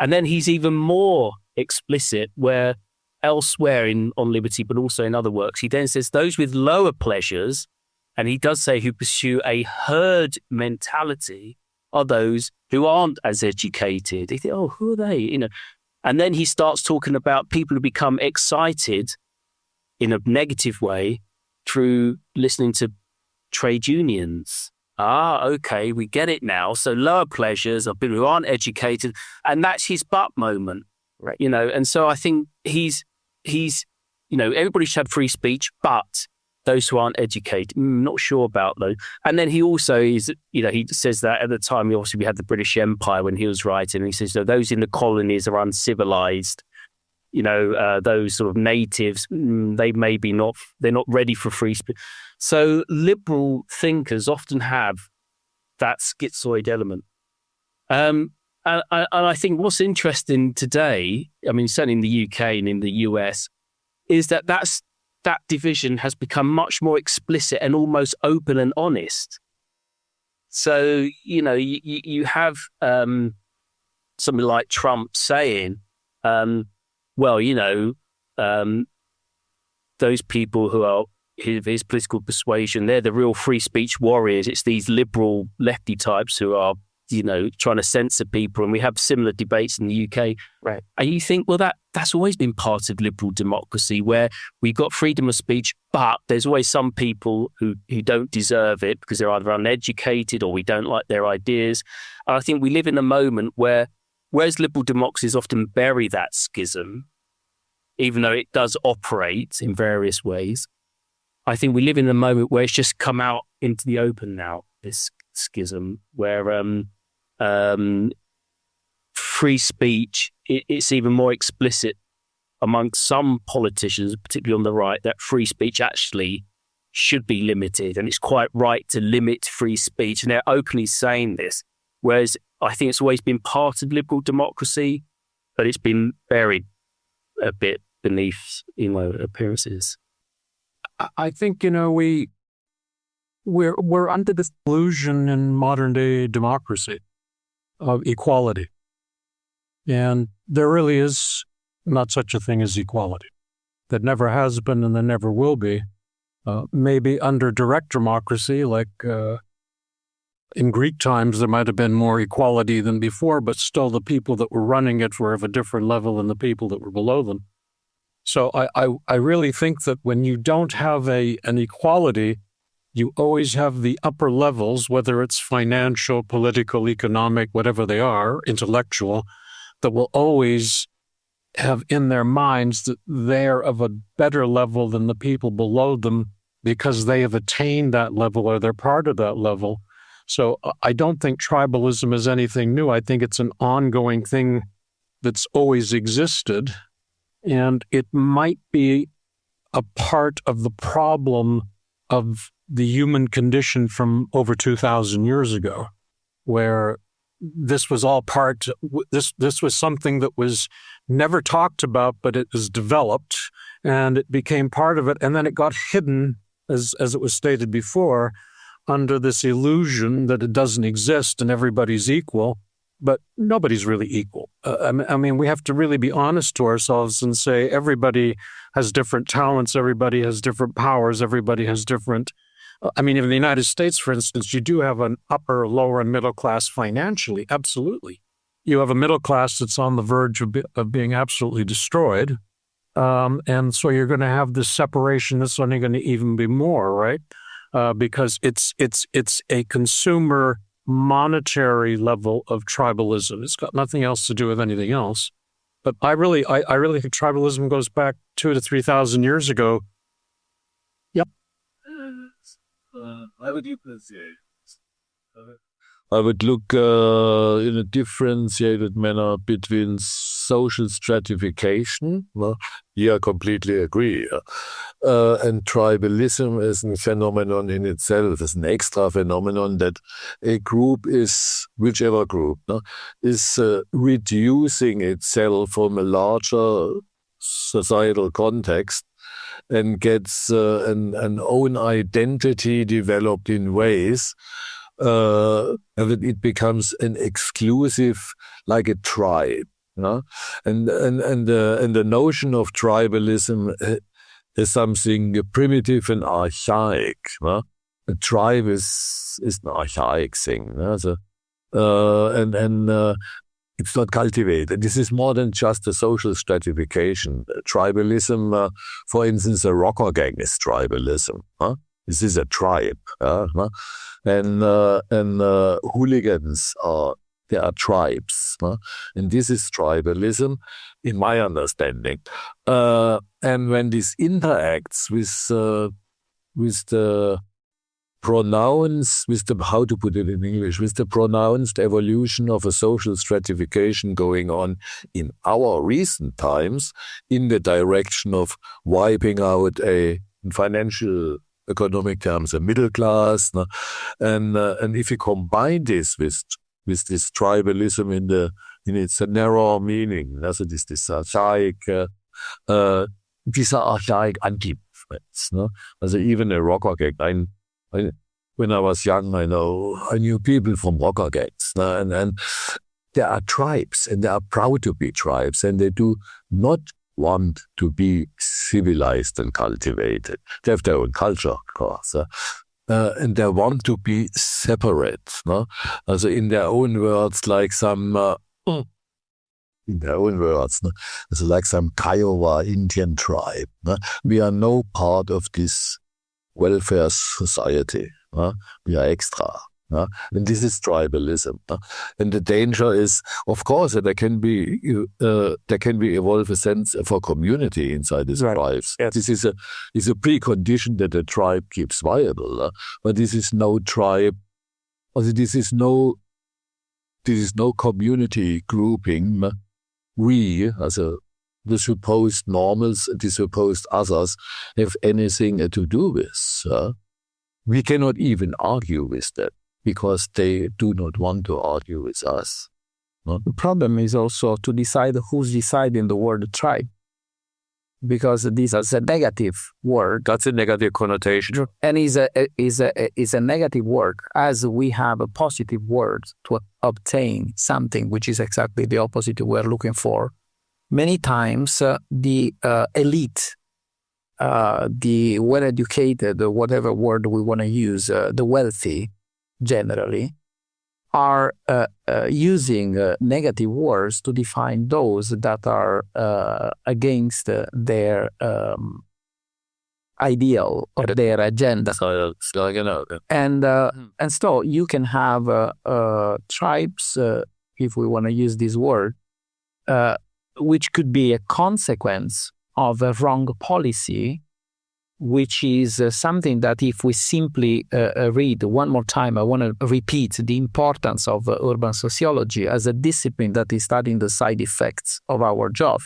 And then he's even more explicit where elsewhere on Liberty, but also in other works, he then says those with lower pleasures, and he does say who pursue a herd mentality, are those who aren't as educated. You think, who are they? And then he starts talking about people who become excited in a negative way through listening to trade unions. Okay, we get it now. So lower pleasures are people who aren't educated, and that's his but moment, right? And so I think he's everybody should have free speech, but those who aren't educated, not sure about those. And then he also is, he says that at the time, we had the British Empire when he was writing, and he says, those in the colonies are uncivilized. Those sort of natives, they maybe not, they're not ready for free speech. So liberal thinkers often have that schizoid element. And I think what's interesting today, certainly in the UK and in the US, is that division has become much more explicit and almost open and honest. So, you have somebody like Trump saying, those people who are his political persuasion, they're the real free speech warriors. It's these liberal lefty types who are, trying to censor people. And we have similar debates in the UK. Right. And you think, that's always been part of liberal democracy, where we've got freedom of speech, but there's always some people who don't deserve it because they're either uneducated or we don't like their ideas. And I think we live in a moment whereas liberal democracies often bury that schism, even though it does operate in various ways, I think we live in a moment where it's just come out into the open now, this schism, where free speech, it's even more explicit amongst some politicians, particularly on the right, that free speech actually should be limited, and it's quite right to limit free speech. And they're openly saying this, whereas I think it's always been part of liberal democracy, but it's been buried a bit beneath, appearances. I think, we're under this illusion in modern day democracy of equality. And there really is not such a thing as equality. That never has been and there never will be. Maybe under direct democracy, like in Greek times, there might have been more equality than before, but still the people that were running it were of a different level than the people that were below them. So I really think that when you don't have an equality, you always have the upper levels, whether it's financial, political, economic, whatever they are, intellectual, that will always have in their minds that they're of a better level than the people below them because they have attained that level or they're part of that level. So I don't think tribalism is anything new. I think it's an ongoing thing that's always existed, and it might be a part of the problem of the human condition from over 2,000 years ago, where this was all this was something that was never talked about, but it was developed and it became part of it. And then it got hidden, as it was stated before, under this illusion that it doesn't exist and everybody's equal, but nobody's really equal. I mean, we have to really be honest to ourselves and say everybody has different talents, everybody has different powers, everybody has different. I mean, in the United States, for instance, you do have an upper, lower, and middle class financially, absolutely. You have a middle class that's on the verge of being absolutely destroyed. And so you're going to have this separation that's only going to even be more, right? Because it's a consumer monetary level of tribalism. It's got nothing else to do with anything else. But I really think tribalism goes back 2,000 to 3,000 years ago. Yep. I would look in a differentiated manner between social stratification. Well, I completely agree. And tribalism is a phenomenon in itself. It's an extra phenomenon that a group is, whichever group, is reducing itself from a larger societal context and gets an own identity developed in ways that it becomes an exclusive, like a tribe. And the notion of tribalism is something primitive and archaic. A tribe is an archaic thing. It's not cultivated. This is more than just a social stratification. Tribalism, for instance, a rocker gang is tribalism. This is a tribe. And hooligans they are tribes. And this is tribalism, in my understanding. And when this interacts with the pronounced, how to put it in English, with the pronounced evolution of a social stratification going on in our recent times in the direction of wiping out in financial economic terms, a middle class. And if you combine this with this tribalism in its narrow meaning, also this archaic, these are archaic anti-movements. Also even a rocker gang, when I was young, I knew people from rocker gangs, and there are tribes, and they are proud to be tribes, and they do not want to be civilized and cultivated. They have their own culture, of course, and they want to be separate. Also in their own words, like some like some Kiowa Indian tribe. We are no part of this welfare society. We are extra. And this is tribalism. And the danger is, of course, that there can be evolve a sense for community inside these tribes. Yes. This is a precondition that the tribe keeps viable. But this is no tribe. Also, this is no community grouping. We, as a the supposed normals, the supposed others, have anything to do with. We cannot even argue with them because they do not want to argue with us. The problem is also to decide who's deciding the word tribe, because this is a negative word. That's a negative connotation. And is a negative word, as we have a positive word to obtain something which is exactly the opposite we're looking for. Many times the elite, the well-educated, whatever word we want to use, the wealthy generally, are using negative words to define those that are against their ideal or their agenda. And so you can have tribes, if we want to use this word, which could be a consequence of a wrong policy, which is something that if we simply read one more time, I want to repeat the importance of urban sociology as a discipline that is studying the side effects of our job.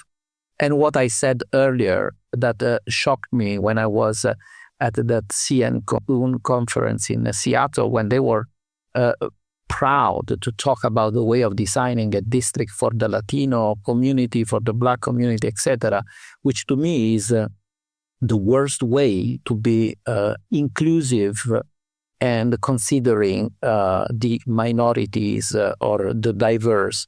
And what I said earlier that shocked me when I was at that CN conference in Seattle, when they were proud to talk about the way of designing a district for the Latino community, for the Black community, etc., which to me is the worst way to be inclusive and considering the minorities or the diverse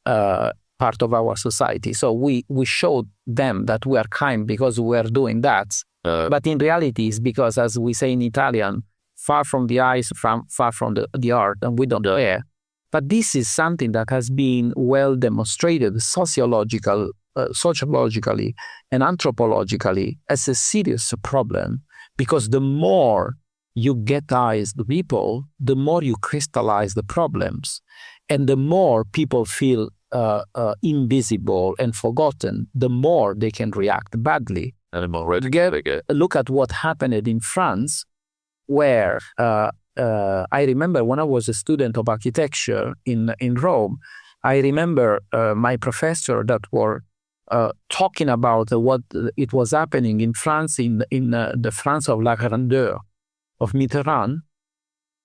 part of our society. So we showed them that we are kind because we are doing that. But in reality, it's because, as we say in Italian, far from the eyes, far from the art, and we don't care. But this is something that has been well demonstrated sociologically and anthropologically as a serious problem, because the more you ghettoize the people, the more you crystallize the problems, and the more people feel invisible and forgotten, the more they can react badly. Look at what happened in France, where I remember when I was a student of architecture in Rome, I remember my professor that were talking about what it was happening in France, in the France of la grandeur of Mitterrand,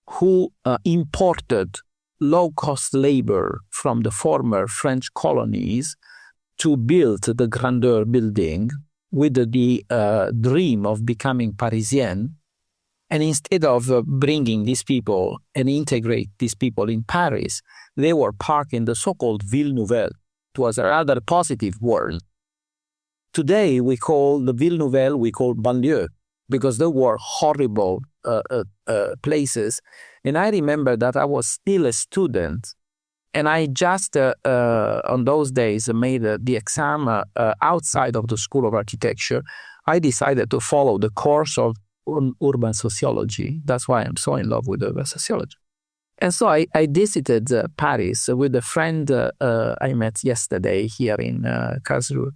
who imported low-cost labor from the former French colonies to build the grandeur building with the dream of becoming Parisian. And instead of bringing these people and integrate these people in Paris, they were parked in the so-called Ville Nouvelle. It was a rather positive word. Today, we call the Ville Nouvelle, we call banlieue, because they were horrible places. And I remember that I was still a student, and I just, on those days, made the exam outside of the School of Architecture. I decided to follow the course of urban sociology. That's why I'm so in love with urban sociology. And so I visited Paris with a friend I met yesterday here in Karlsruhe.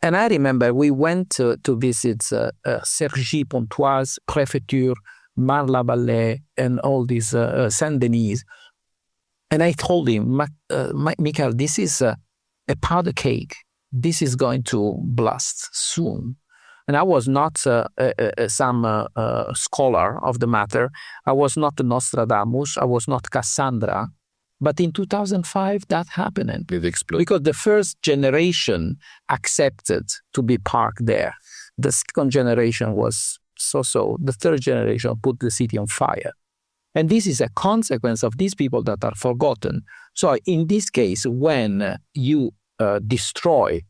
And I remember we went to visit Cergy-Pontoise, Préfecture, Marne-la-Vallée, and all these Saint-Denis. And I told him, Michael, this is a powder cake. This is going to blast soon. And I was not some scholar of the matter. I was not Nostradamus. I was not Cassandra. But in 2005, that happened. It exploded. Because the first generation accepted to be parked there. The second generation was so-so. The third generation put the city on fire. And this is a consequence of these people that are forgotten. So in this case, when you destroy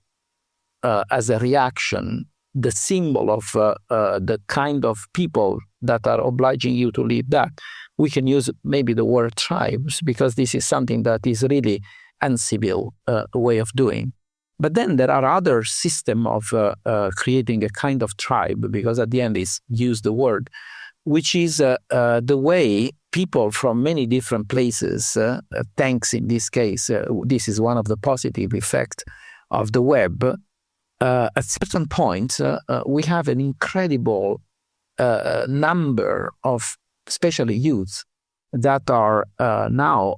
as a reaction the symbol of the kind of people that are obliging you to live that, we can use maybe the word tribes, because this is something that is really uncivil way of doing. But then there are other systems of creating a kind of tribe, because at the end is use the word, which is the way people from many different places, thanks in this case, this is one of the positive effects of the web. At certain point, we have an incredible number of, especially youths, that are now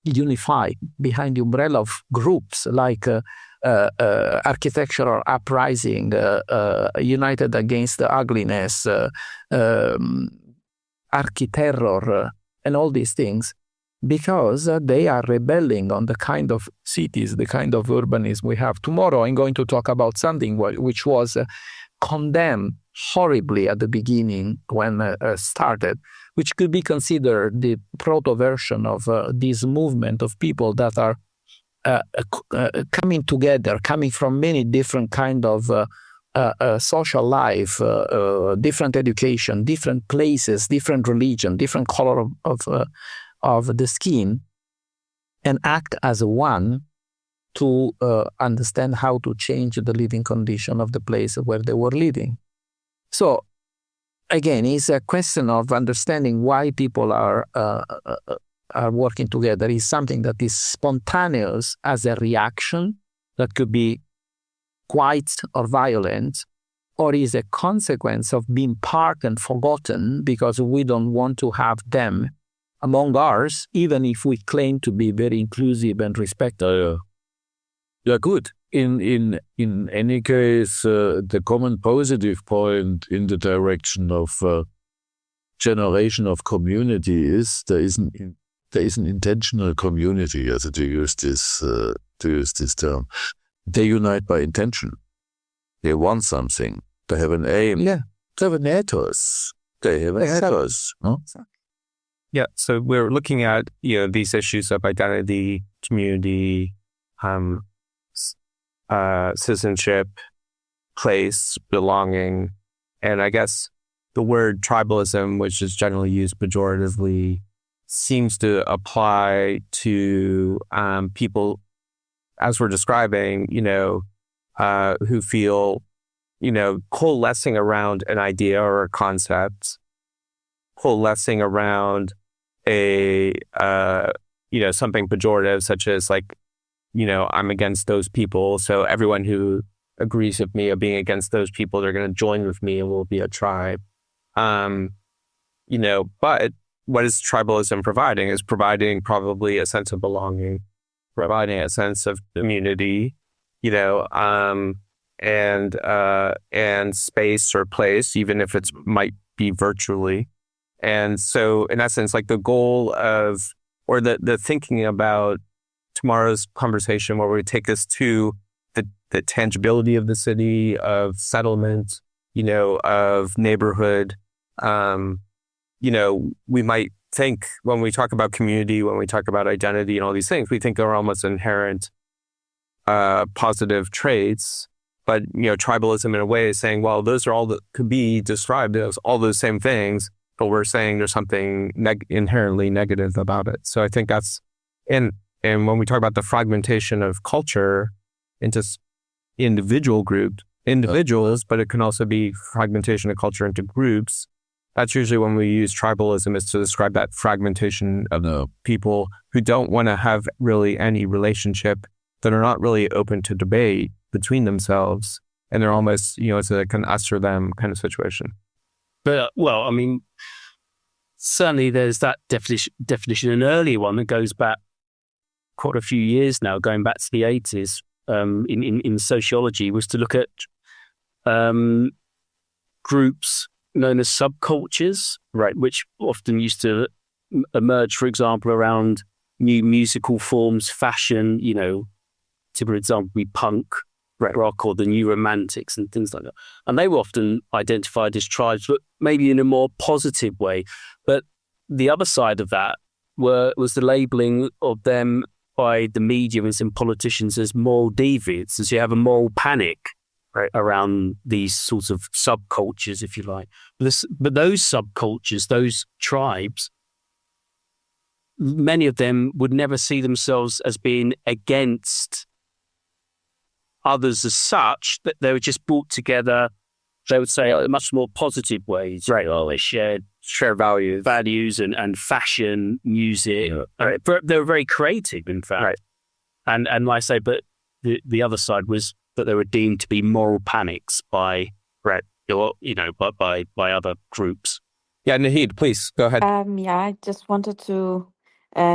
unified behind the umbrella of groups like architectural uprising, united against the ugliness, architerror, and all these things, because they are rebelling on the kind of cities, the kind of urbanism we have. Tomorrow I'm going to talk about something which was condemned horribly at the beginning when started, which could be considered the proto-version of this movement of people that are coming together, coming from many different kind of social life, different education, different places, different religion, different color of the skin, and act as one to understand how to change the living condition of the place where they were living. So, again, it's a question of understanding why people are working together. Is something that is spontaneous as a reaction that could be quiet or violent, or is a consequence of being parked and forgotten because we don't want to have them among ours, even if we claim to be very inclusive and respectful. Yeah, good. In any case, the common positive point in the direction of generation of community is there is an intentional community, as to use this term. They unite by intention. They want something. They have an aim. Yeah. They have an ethos. They have an ethos. No? Yeah, so we're looking at these issues of identity, community, citizenship, place, belonging, and I guess the word tribalism, which is generally used pejoratively, seems to apply to people, as we're describing, who feel, coalescing around an idea or a concept, coalescing around a something pejorative, such as like, I'm against those people. So everyone who agrees with me of being against those people, they're going to join with me and we'll be a tribe. But what is tribalism providing? Is providing probably a sense of belonging, providing a sense of community, and space or place, even if it might be virtually. And so in essence, like the goal of, or the thinking about tomorrow's conversation, where we take this to the tangibility of the city, of settlement, of neighborhood. We might think when we talk about community, when we talk about identity and all these things, we think they're almost inherent positive traits. But, tribalism in a way is saying, well, those are all that could be described as all those same things, but we're saying there's something inherently negative about it. So I think that's, and when we talk about the fragmentation of culture into individuals, but it can also be fragmentation of culture into groups. That's usually when we use tribalism, is to describe that fragmentation of the people who don't want to have really any relationship, that are not really open to debate between themselves. And they're almost, it's like an us or them kind of situation. But, certainly there's that definition, an earlier one that goes back quite a few years now, going back to the 80s, in sociology, was to look at groups known as subcultures, right, which often used to emerge, for example, around new musical forms, fashion, for example, be punk, rock, or the new romantics and things like that. And they were often identified as tribes, but maybe in a more positive way. But the other side of that was the labeling of them by the media and some politicians as moral deviants. And so you have a moral panic around these sorts of subcultures, if you like. But those subcultures, those tribes, many of them would never see themselves as being against others as such, that they were just brought together, they would say, in much more positive ways. Right. Well, they shared values and fashion, music. Yeah. They were very creative, in fact. Right. And like I say, but the other side was that they were deemed to be moral panics by other groups. Yeah, Nahid, please go ahead. I just wanted to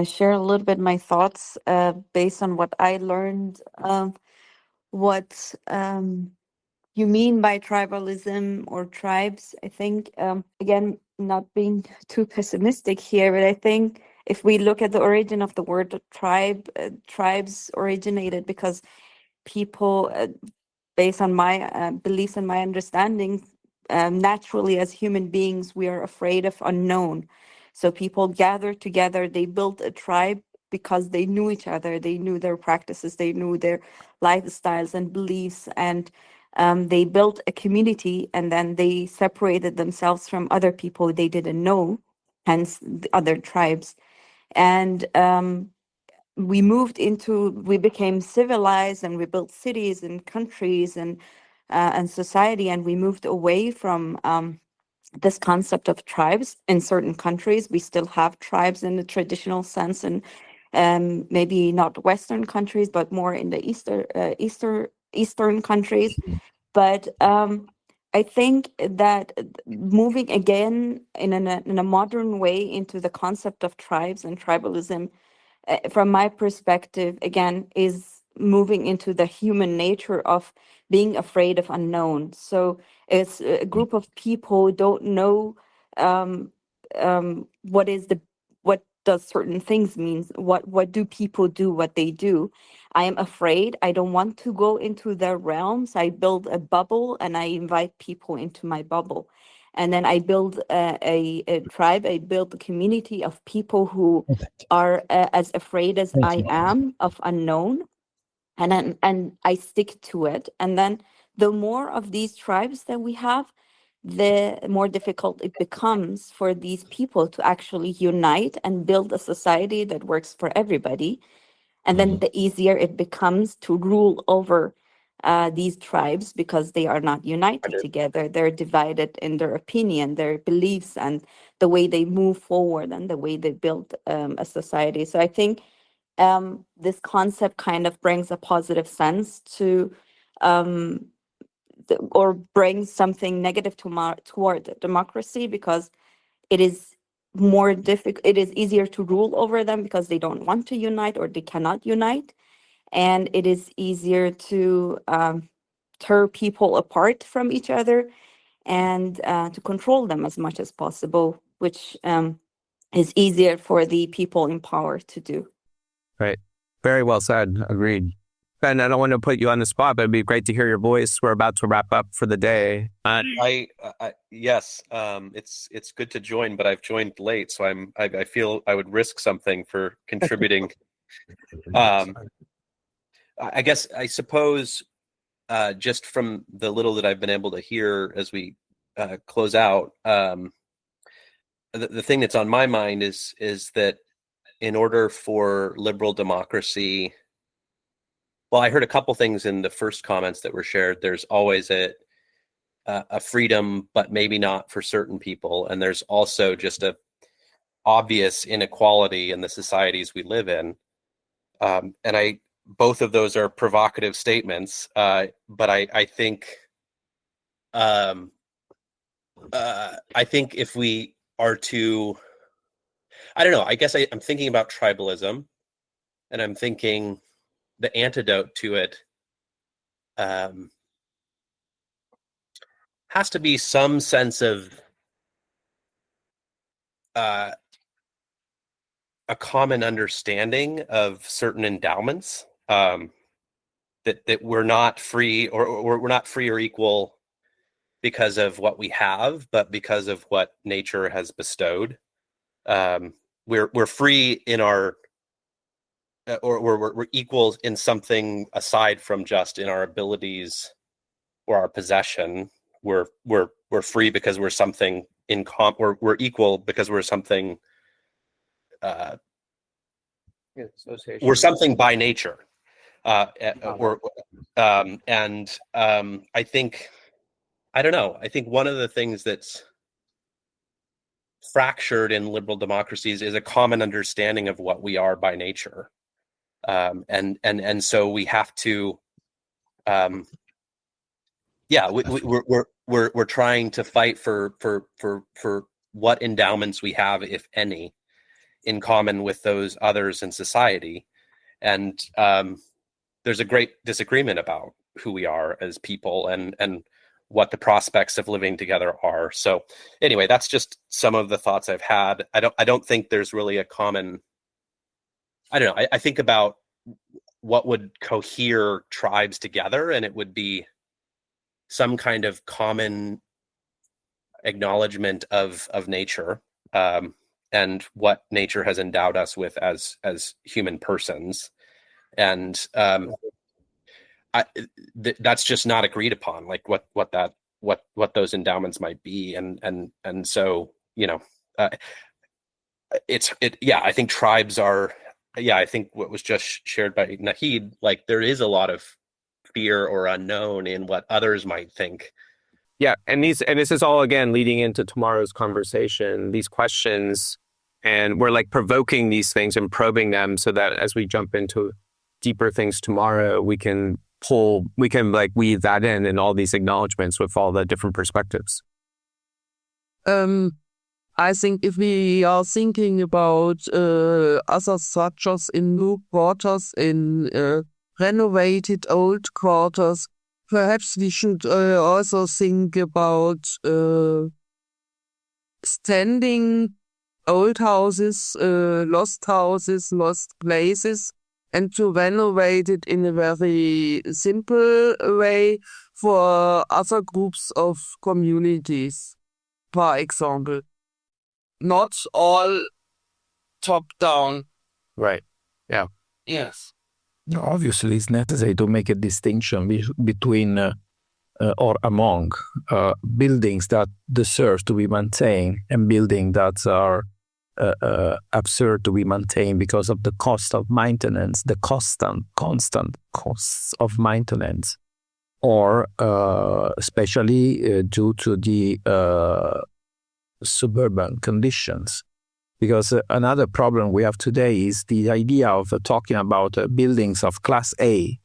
share a little bit my thoughts based on what I learned what you mean by tribalism or tribes. I think, again, not being too pessimistic here, but I think if we look at the origin of the word tribe, tribes originated because people, based on my beliefs and my understanding, naturally as human beings, we are afraid of unknown. So people gathered together, they built a tribe because they knew each other, they knew their practices, they knew their lifestyles and beliefs, and they built a community, and then they separated themselves from other people they didn't know, hence the other tribes. And we became civilized, and we built cities and countries and society, and we moved away from this concept of tribes. In certain countries, we still have tribes in the traditional sense, and maybe not Western countries, but more in the Eastern countries. But I think that moving again in a modern way into the concept of tribes and tribalism, from my perspective, again, is moving into the human nature of being afraid of unknown. So it's a group of people who don't know what does certain things mean. What do people do? What they do? I am afraid. I don't want to go into their realms. I build a bubble and I invite people into my bubble. And then I build a tribe. I build a community of people who are as afraid as I am of unknown, and I stick to it. And then the more of these tribes that we have, the more difficult it becomes for these people to actually unite and build a society that works for everybody. And then the easier it becomes to rule over these tribes, because they are not united together. They're divided in their opinion, their beliefs, and the way they move forward and the way they build a society. So I think this concept kind of brings a positive sense to, or brings something negative toward democracy, because it is more difficult. It is easier to rule over them because they don't want to unite or they cannot unite, and it is easier to tear people apart from each other and to control them as much as possible, which is easier for the people in power to do. Right. Very well said. Agreed. Ben, I don't want to put you on the spot, but it'd be great to hear your voice. We're about to wrap up for the day. Yes, it's good to join, but I've joined late, so I feel I would risk something for contributing. I guess, I suppose, just from the little that I've been able to hear as we close out, the thing that's on my mind is that in order for liberal democracy, well, I heard a couple things in the first comments that were shared. There's always a freedom, but maybe not for certain people, and there's also just a obvious inequality in the societies we live in. And both of those are provocative statements, but I think if we are to, I don't know, I guess I'm thinking about tribalism, and I'm thinking the antidote to it has to be some sense of a common understanding of certain endowments, that we're not free, or we're not free or equal because of what we have, but because of what nature has bestowed. We're free in our, or we're equal in something aside from just in our abilities or our possession. We're free because we're something we're equal because we're something. We're something by nature, and I think, I don't know. I think one of the things that's fractured in liberal democracies is a common understanding of what we are by nature, and so we have to, we're trying to fight for what endowments we have, if any, in common with those others in society, and there's a great disagreement about who we are as people and what the prospects of living together are. So anyway, that's just some of the thoughts I've had. I don't think there's really a common, I don't know. I think about what would cohere tribes together, and it would be some kind of common acknowledgement of nature, and what nature has endowed us with as human persons. And that's just not agreed upon, like what those endowments might be. And so, I think tribes are, I think what was just shared by Nahid, like there is a lot of fear or unknown in what others might think. Yeah, and this is all again leading into tomorrow's conversation, these questions, and we're like provoking these things and probing them so that as we jump into deeper things tomorrow, we can like weave that in all these acknowledgments with all the different perspectives. I think if we are thinking about other structures in new quarters, in renovated old quarters, perhaps we should also think about standing old houses, lost places, and to renovate it in a very simple way for other groups of communities, for example. Not all top down. Right. Yeah. Yes. Obviously, it's necessary to make a distinction between or among buildings that deserve to be maintained and buildings that are absurd to be maintained because of the cost of maintenance, the constant costs of maintenance, or especially due to the suburban conditions. Because another problem we have today is the idea of talking about buildings of class A,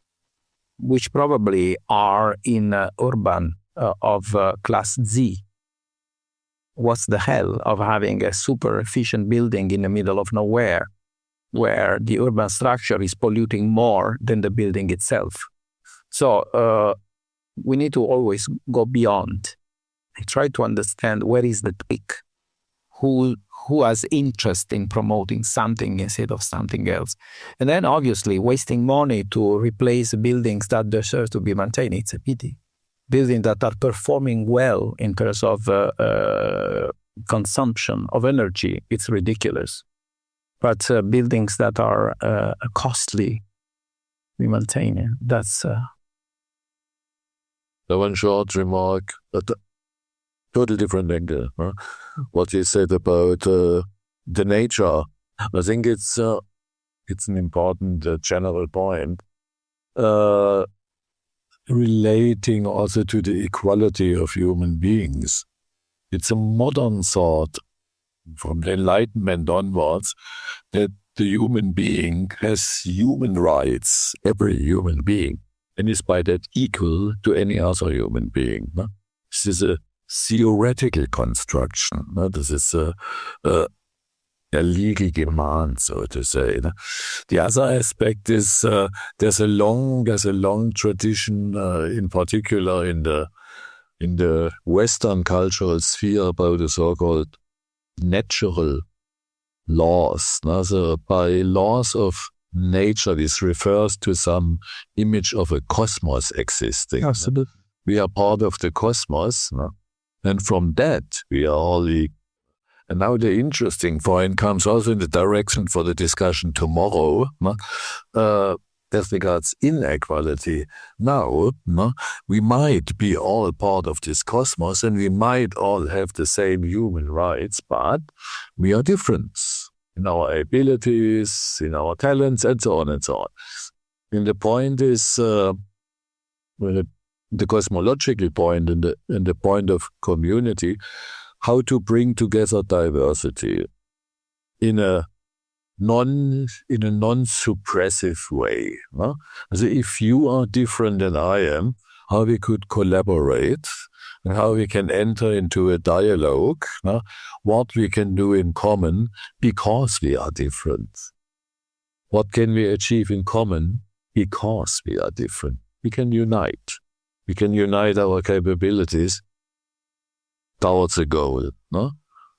which probably are in urban of class Z. What's the hell of having a super efficient building in the middle of nowhere where the urban structure is polluting more than the building itself? So we need to always go beyond and try to understand where is the tweak, who has interest in promoting something instead of something else. And then obviously wasting money to replace buildings that deserve to be maintained, it's a pity. Buildings that are performing well in terms of consumption of energy, it's ridiculous. But buildings that are costly, we maintain, that's... One short remark, total different angle. Huh? What you said about the nature, I think it's an important general point. Relating also to the equality of human beings. It's a modern thought from the Enlightenment onwards that the human being has human rights, every human being, and is by that equal to any other human being. No? This is a theoretical construction. No? This is a legal demand, so to say. No? The other aspect is there's a long tradition, in particular in the Western cultural sphere, about the so-called natural laws. No? So by laws of nature, this refers to some image of a cosmos existing. Absolutely. We are part of the cosmos, no? And from that we are all equal. And now the interesting point comes also in the direction for the discussion tomorrow, no? As regards inequality. Now, no, we might be all part of this cosmos and we might all have the same human rights, but we are different in our abilities, in our talents, and so on and so on. And the point is, the cosmological point and the point of community, how to bring together diversity in a non-suppressive way. No? So if you are different than I am, how we could collaborate and how we can enter into a dialogue, no? What we can do in common because we are different. What can we achieve in common because we are different? we can unite. We can unite our capabilities towards a goal. No?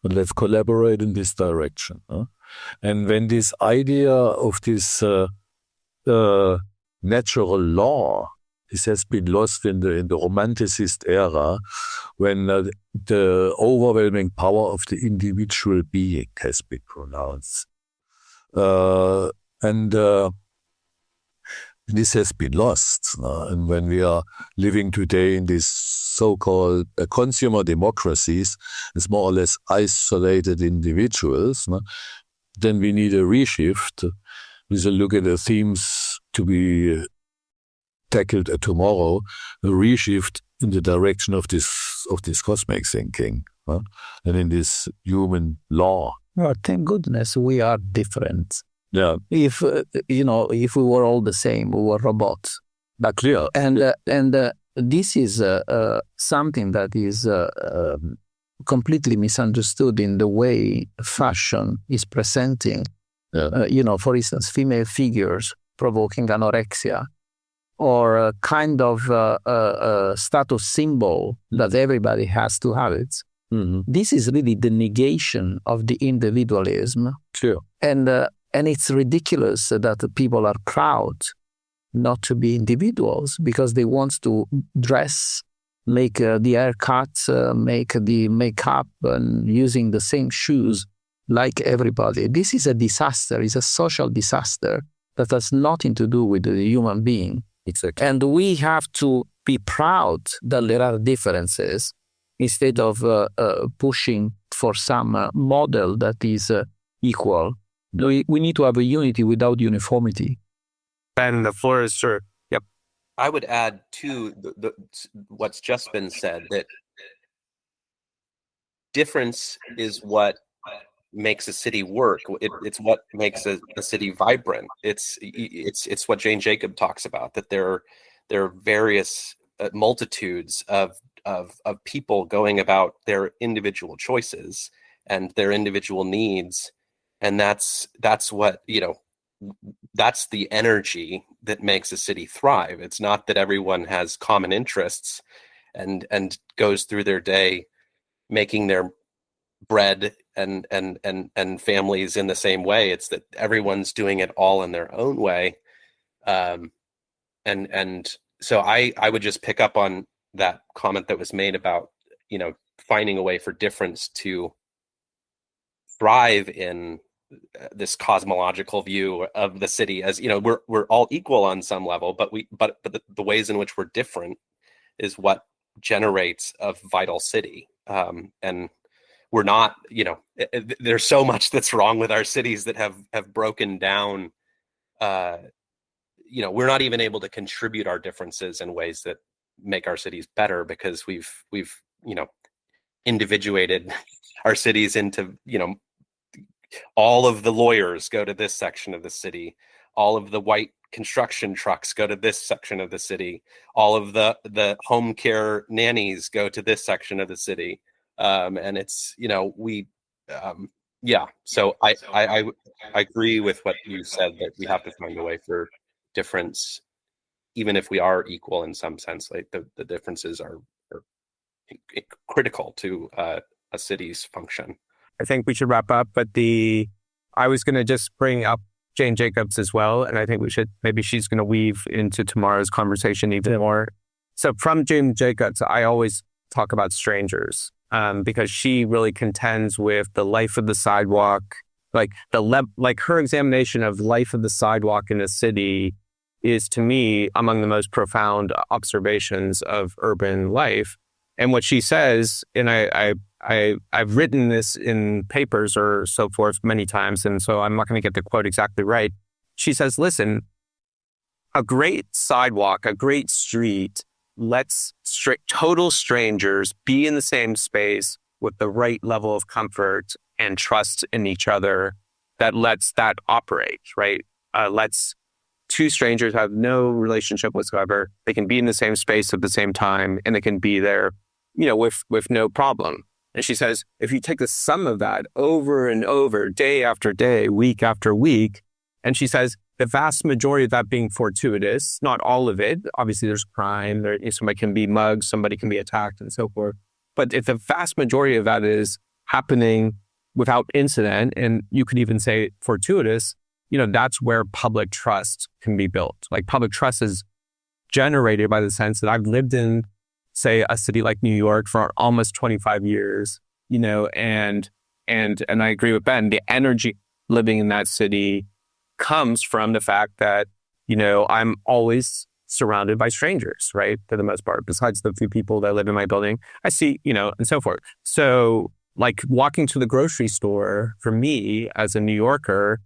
And let's collaborate in this direction. No? And when this idea of this natural law, this has been lost in the Romanticist era, when the overwhelming power of the individual being has been pronounced. And this has been lost. And when we are living today in these so-called consumer democracies, it's more or less isolated individuals, then we need a reshift. We shall look at the themes to be tackled tomorrow, a reshift in the direction of this cosmic thinking, and in this human law. Well, thank goodness we are different. Yeah. If if we were all the same, we were robots. But clear. And this is something that is completely misunderstood in the way fashion is presenting. Yeah. For instance, female figures provoking anorexia, or a kind of status symbol that everybody has to have it. Mm-hmm. This is really the negation of the individualism. Sure. And it's ridiculous that people are proud not to be individuals because they want to dress, make the haircut, make the makeup, and using the same shoes like everybody. This is a disaster. It's a social disaster that has nothing to do with the human being. Exactly. And we have to be proud that there are differences instead of pushing for some model that is equal. We need to have a unity without uniformity. Ben, the floor is sure. Yep. I would add to what's just been said that difference is what makes a city work. It's what makes a city vibrant. It's what Jane Jacob talks about, that there are various multitudes of people going about their individual choices and their individual needs. And that's what, that's the energy that makes a city thrive. It's not that everyone has common interests and goes through their day making their bread and families in the same way. It's that everyone's doing it all in their own way. And so I would just pick up on that comment that was made about, finding a way for difference to thrive in this cosmological view of the city as, we're all equal on some level, but the ways in which we're different is what generates a vital city. And we're not, there's so much that's wrong with our cities that have broken down. We're not even able to contribute our differences in ways that make our cities better because we've individuated our cities into, all of the lawyers go to this section of the city. All of the white construction trucks go to this section of the city. All of the home care nannies go to this section of the city. And it's, So I agree with what you said, that we have to find a way for difference, even if we are equal in some sense. Like the differences are critical to a city's function. I think we should wrap up, but I was going to just bring up Jane Jacobs as well, and I think maybe she's going to weave into tomorrow's conversation even more. So from Jane Jacobs, I always talk about strangers because she really contends with the life of the sidewalk, like her examination of life of the sidewalk in a city is, to me, among the most profound observations of urban life. And what she says, and I've written this in papers or so forth many times, and so I'm not going to get the quote exactly right. She says, listen, a great sidewalk, a great street lets total strangers be in the same space with the right level of comfort and trust in each other that lets that operate, right? Lets two strangers have no relationship whatsoever. They can be in the same space at the same time, and they can be there, with no problem. And she says, if you take the sum of that over and over, day after day, week after week, and she says, the vast majority of that being fortuitous, not all of it. Obviously, there's crime. Somebody can be mugged, somebody can be attacked, and so forth. But if the vast majority of that is happening without incident, and you could even say fortuitous, that's where public trust can be built. Like public trust is generated by the sense that I've lived in, say, a city like New York for almost 25 years, and I agree with Ben, the energy living in that city comes from the fact that, I'm always surrounded by strangers, right? For the most part, besides the few people that live in my building, I see, and so forth. So like walking to the grocery store for me as a New Yorker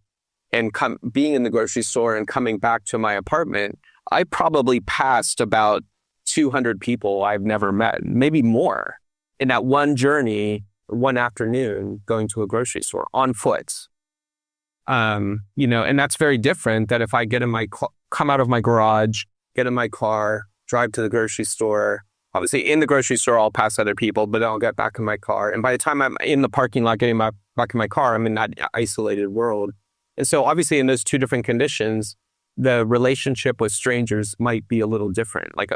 and being in the grocery store and coming back to my apartment, I probably passed about 200 people I've never met, maybe more, in that one journey, one afternoon going to a grocery store on foot. And that's very different that if I get come out of my garage, get in my car, drive to the grocery store. Obviously, in the grocery store, I'll pass other people, but I'll get back in my car. And by the time I'm in the parking lot, getting back in my car, I'm in that isolated world. And so obviously in those two different conditions, the relationship with strangers might be a little different. Like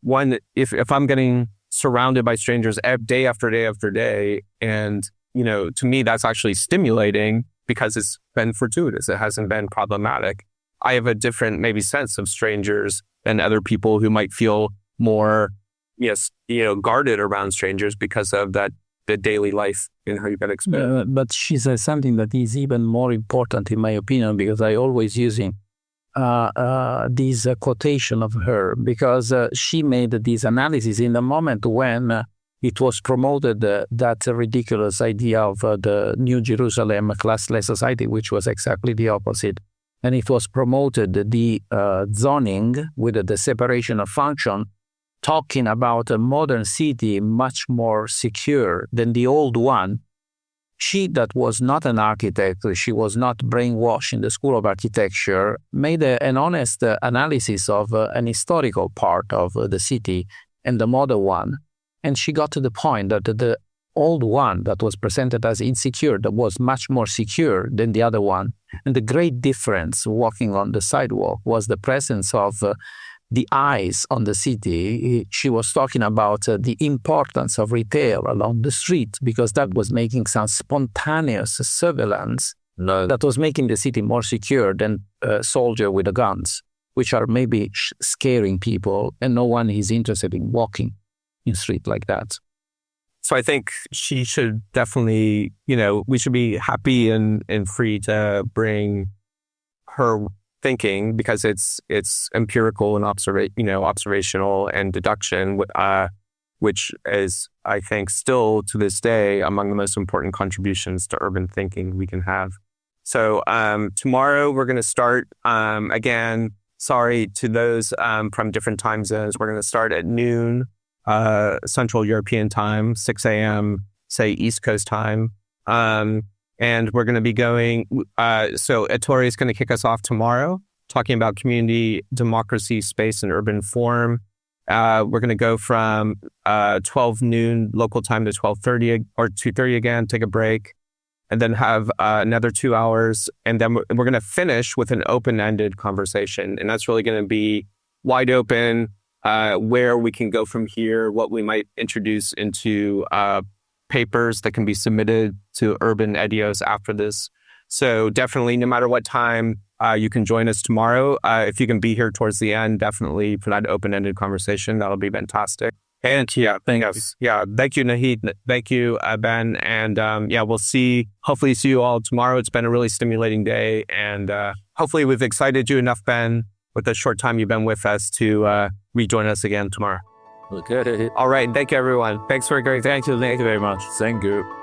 one, if I'm getting surrounded by strangers day after day after day, and, to me, that's actually stimulating because it's been fortuitous. It hasn't been problematic. I have a different maybe sense of strangers than other people who might feel more, guarded around strangers because of the daily life and how you've got experience. But she says something that is even more important in my opinion, because I always using this quotation of her, because she made this analysis in the moment when it was promoted that ridiculous idea of the New Jerusalem classless society, which was exactly the opposite. And it was promoted the zoning with the separation of function, talking about a modern city much more secure than the old one. She, that was not an architect, she was not brainwashed in the School of Architecture, made an honest analysis of an historical part of the city and the modern one. And she got to the point that the old one that was presented as insecure, that was much more secure than the other one. And the great difference walking on the sidewalk was the presence of the eyes on the city. She was talking about the importance of retail along the street, because that was making some spontaneous surveillance that was making the city more secure than a soldier with the guns, which are maybe scaring people, and no one is interested in walking in street like that. So I think she should definitely, we should be happy and free to bring her thinking, because it's empirical and observational and deduction, which is, I think, still to this day among the most important contributions to urban thinking we can have. So tomorrow we're going to start again. Sorry to those from different time zones. We're going to start at noon Central European time, 6 a.m. say East Coast time. And we're going to be going, so Ettore is going to kick us off tomorrow, talking about community, democracy, space, and urban form. We're going to go from 12 noon local time to 12:30 or 2:30 again, take a break, and then have another 2 hours. And then we're going to finish with an open-ended conversation. And that's really going to be wide open, where we can go from here, what we might introduce into papers that can be submitted to Urban Edios after this. So definitely, no matter what time, you can join us tomorrow. If you can be here towards the end, definitely for that open-ended conversation, that'll be fantastic. And thank you, Nahid. Thank you, Ben. And we'll hopefully see you all tomorrow. It's been a really stimulating day. And hopefully we've excited you enough, Ben, with the short time you've been with us to rejoin us again tomorrow. Okay. All right. Thank you, everyone. Thanks for a great. Thank you very much. Thank you.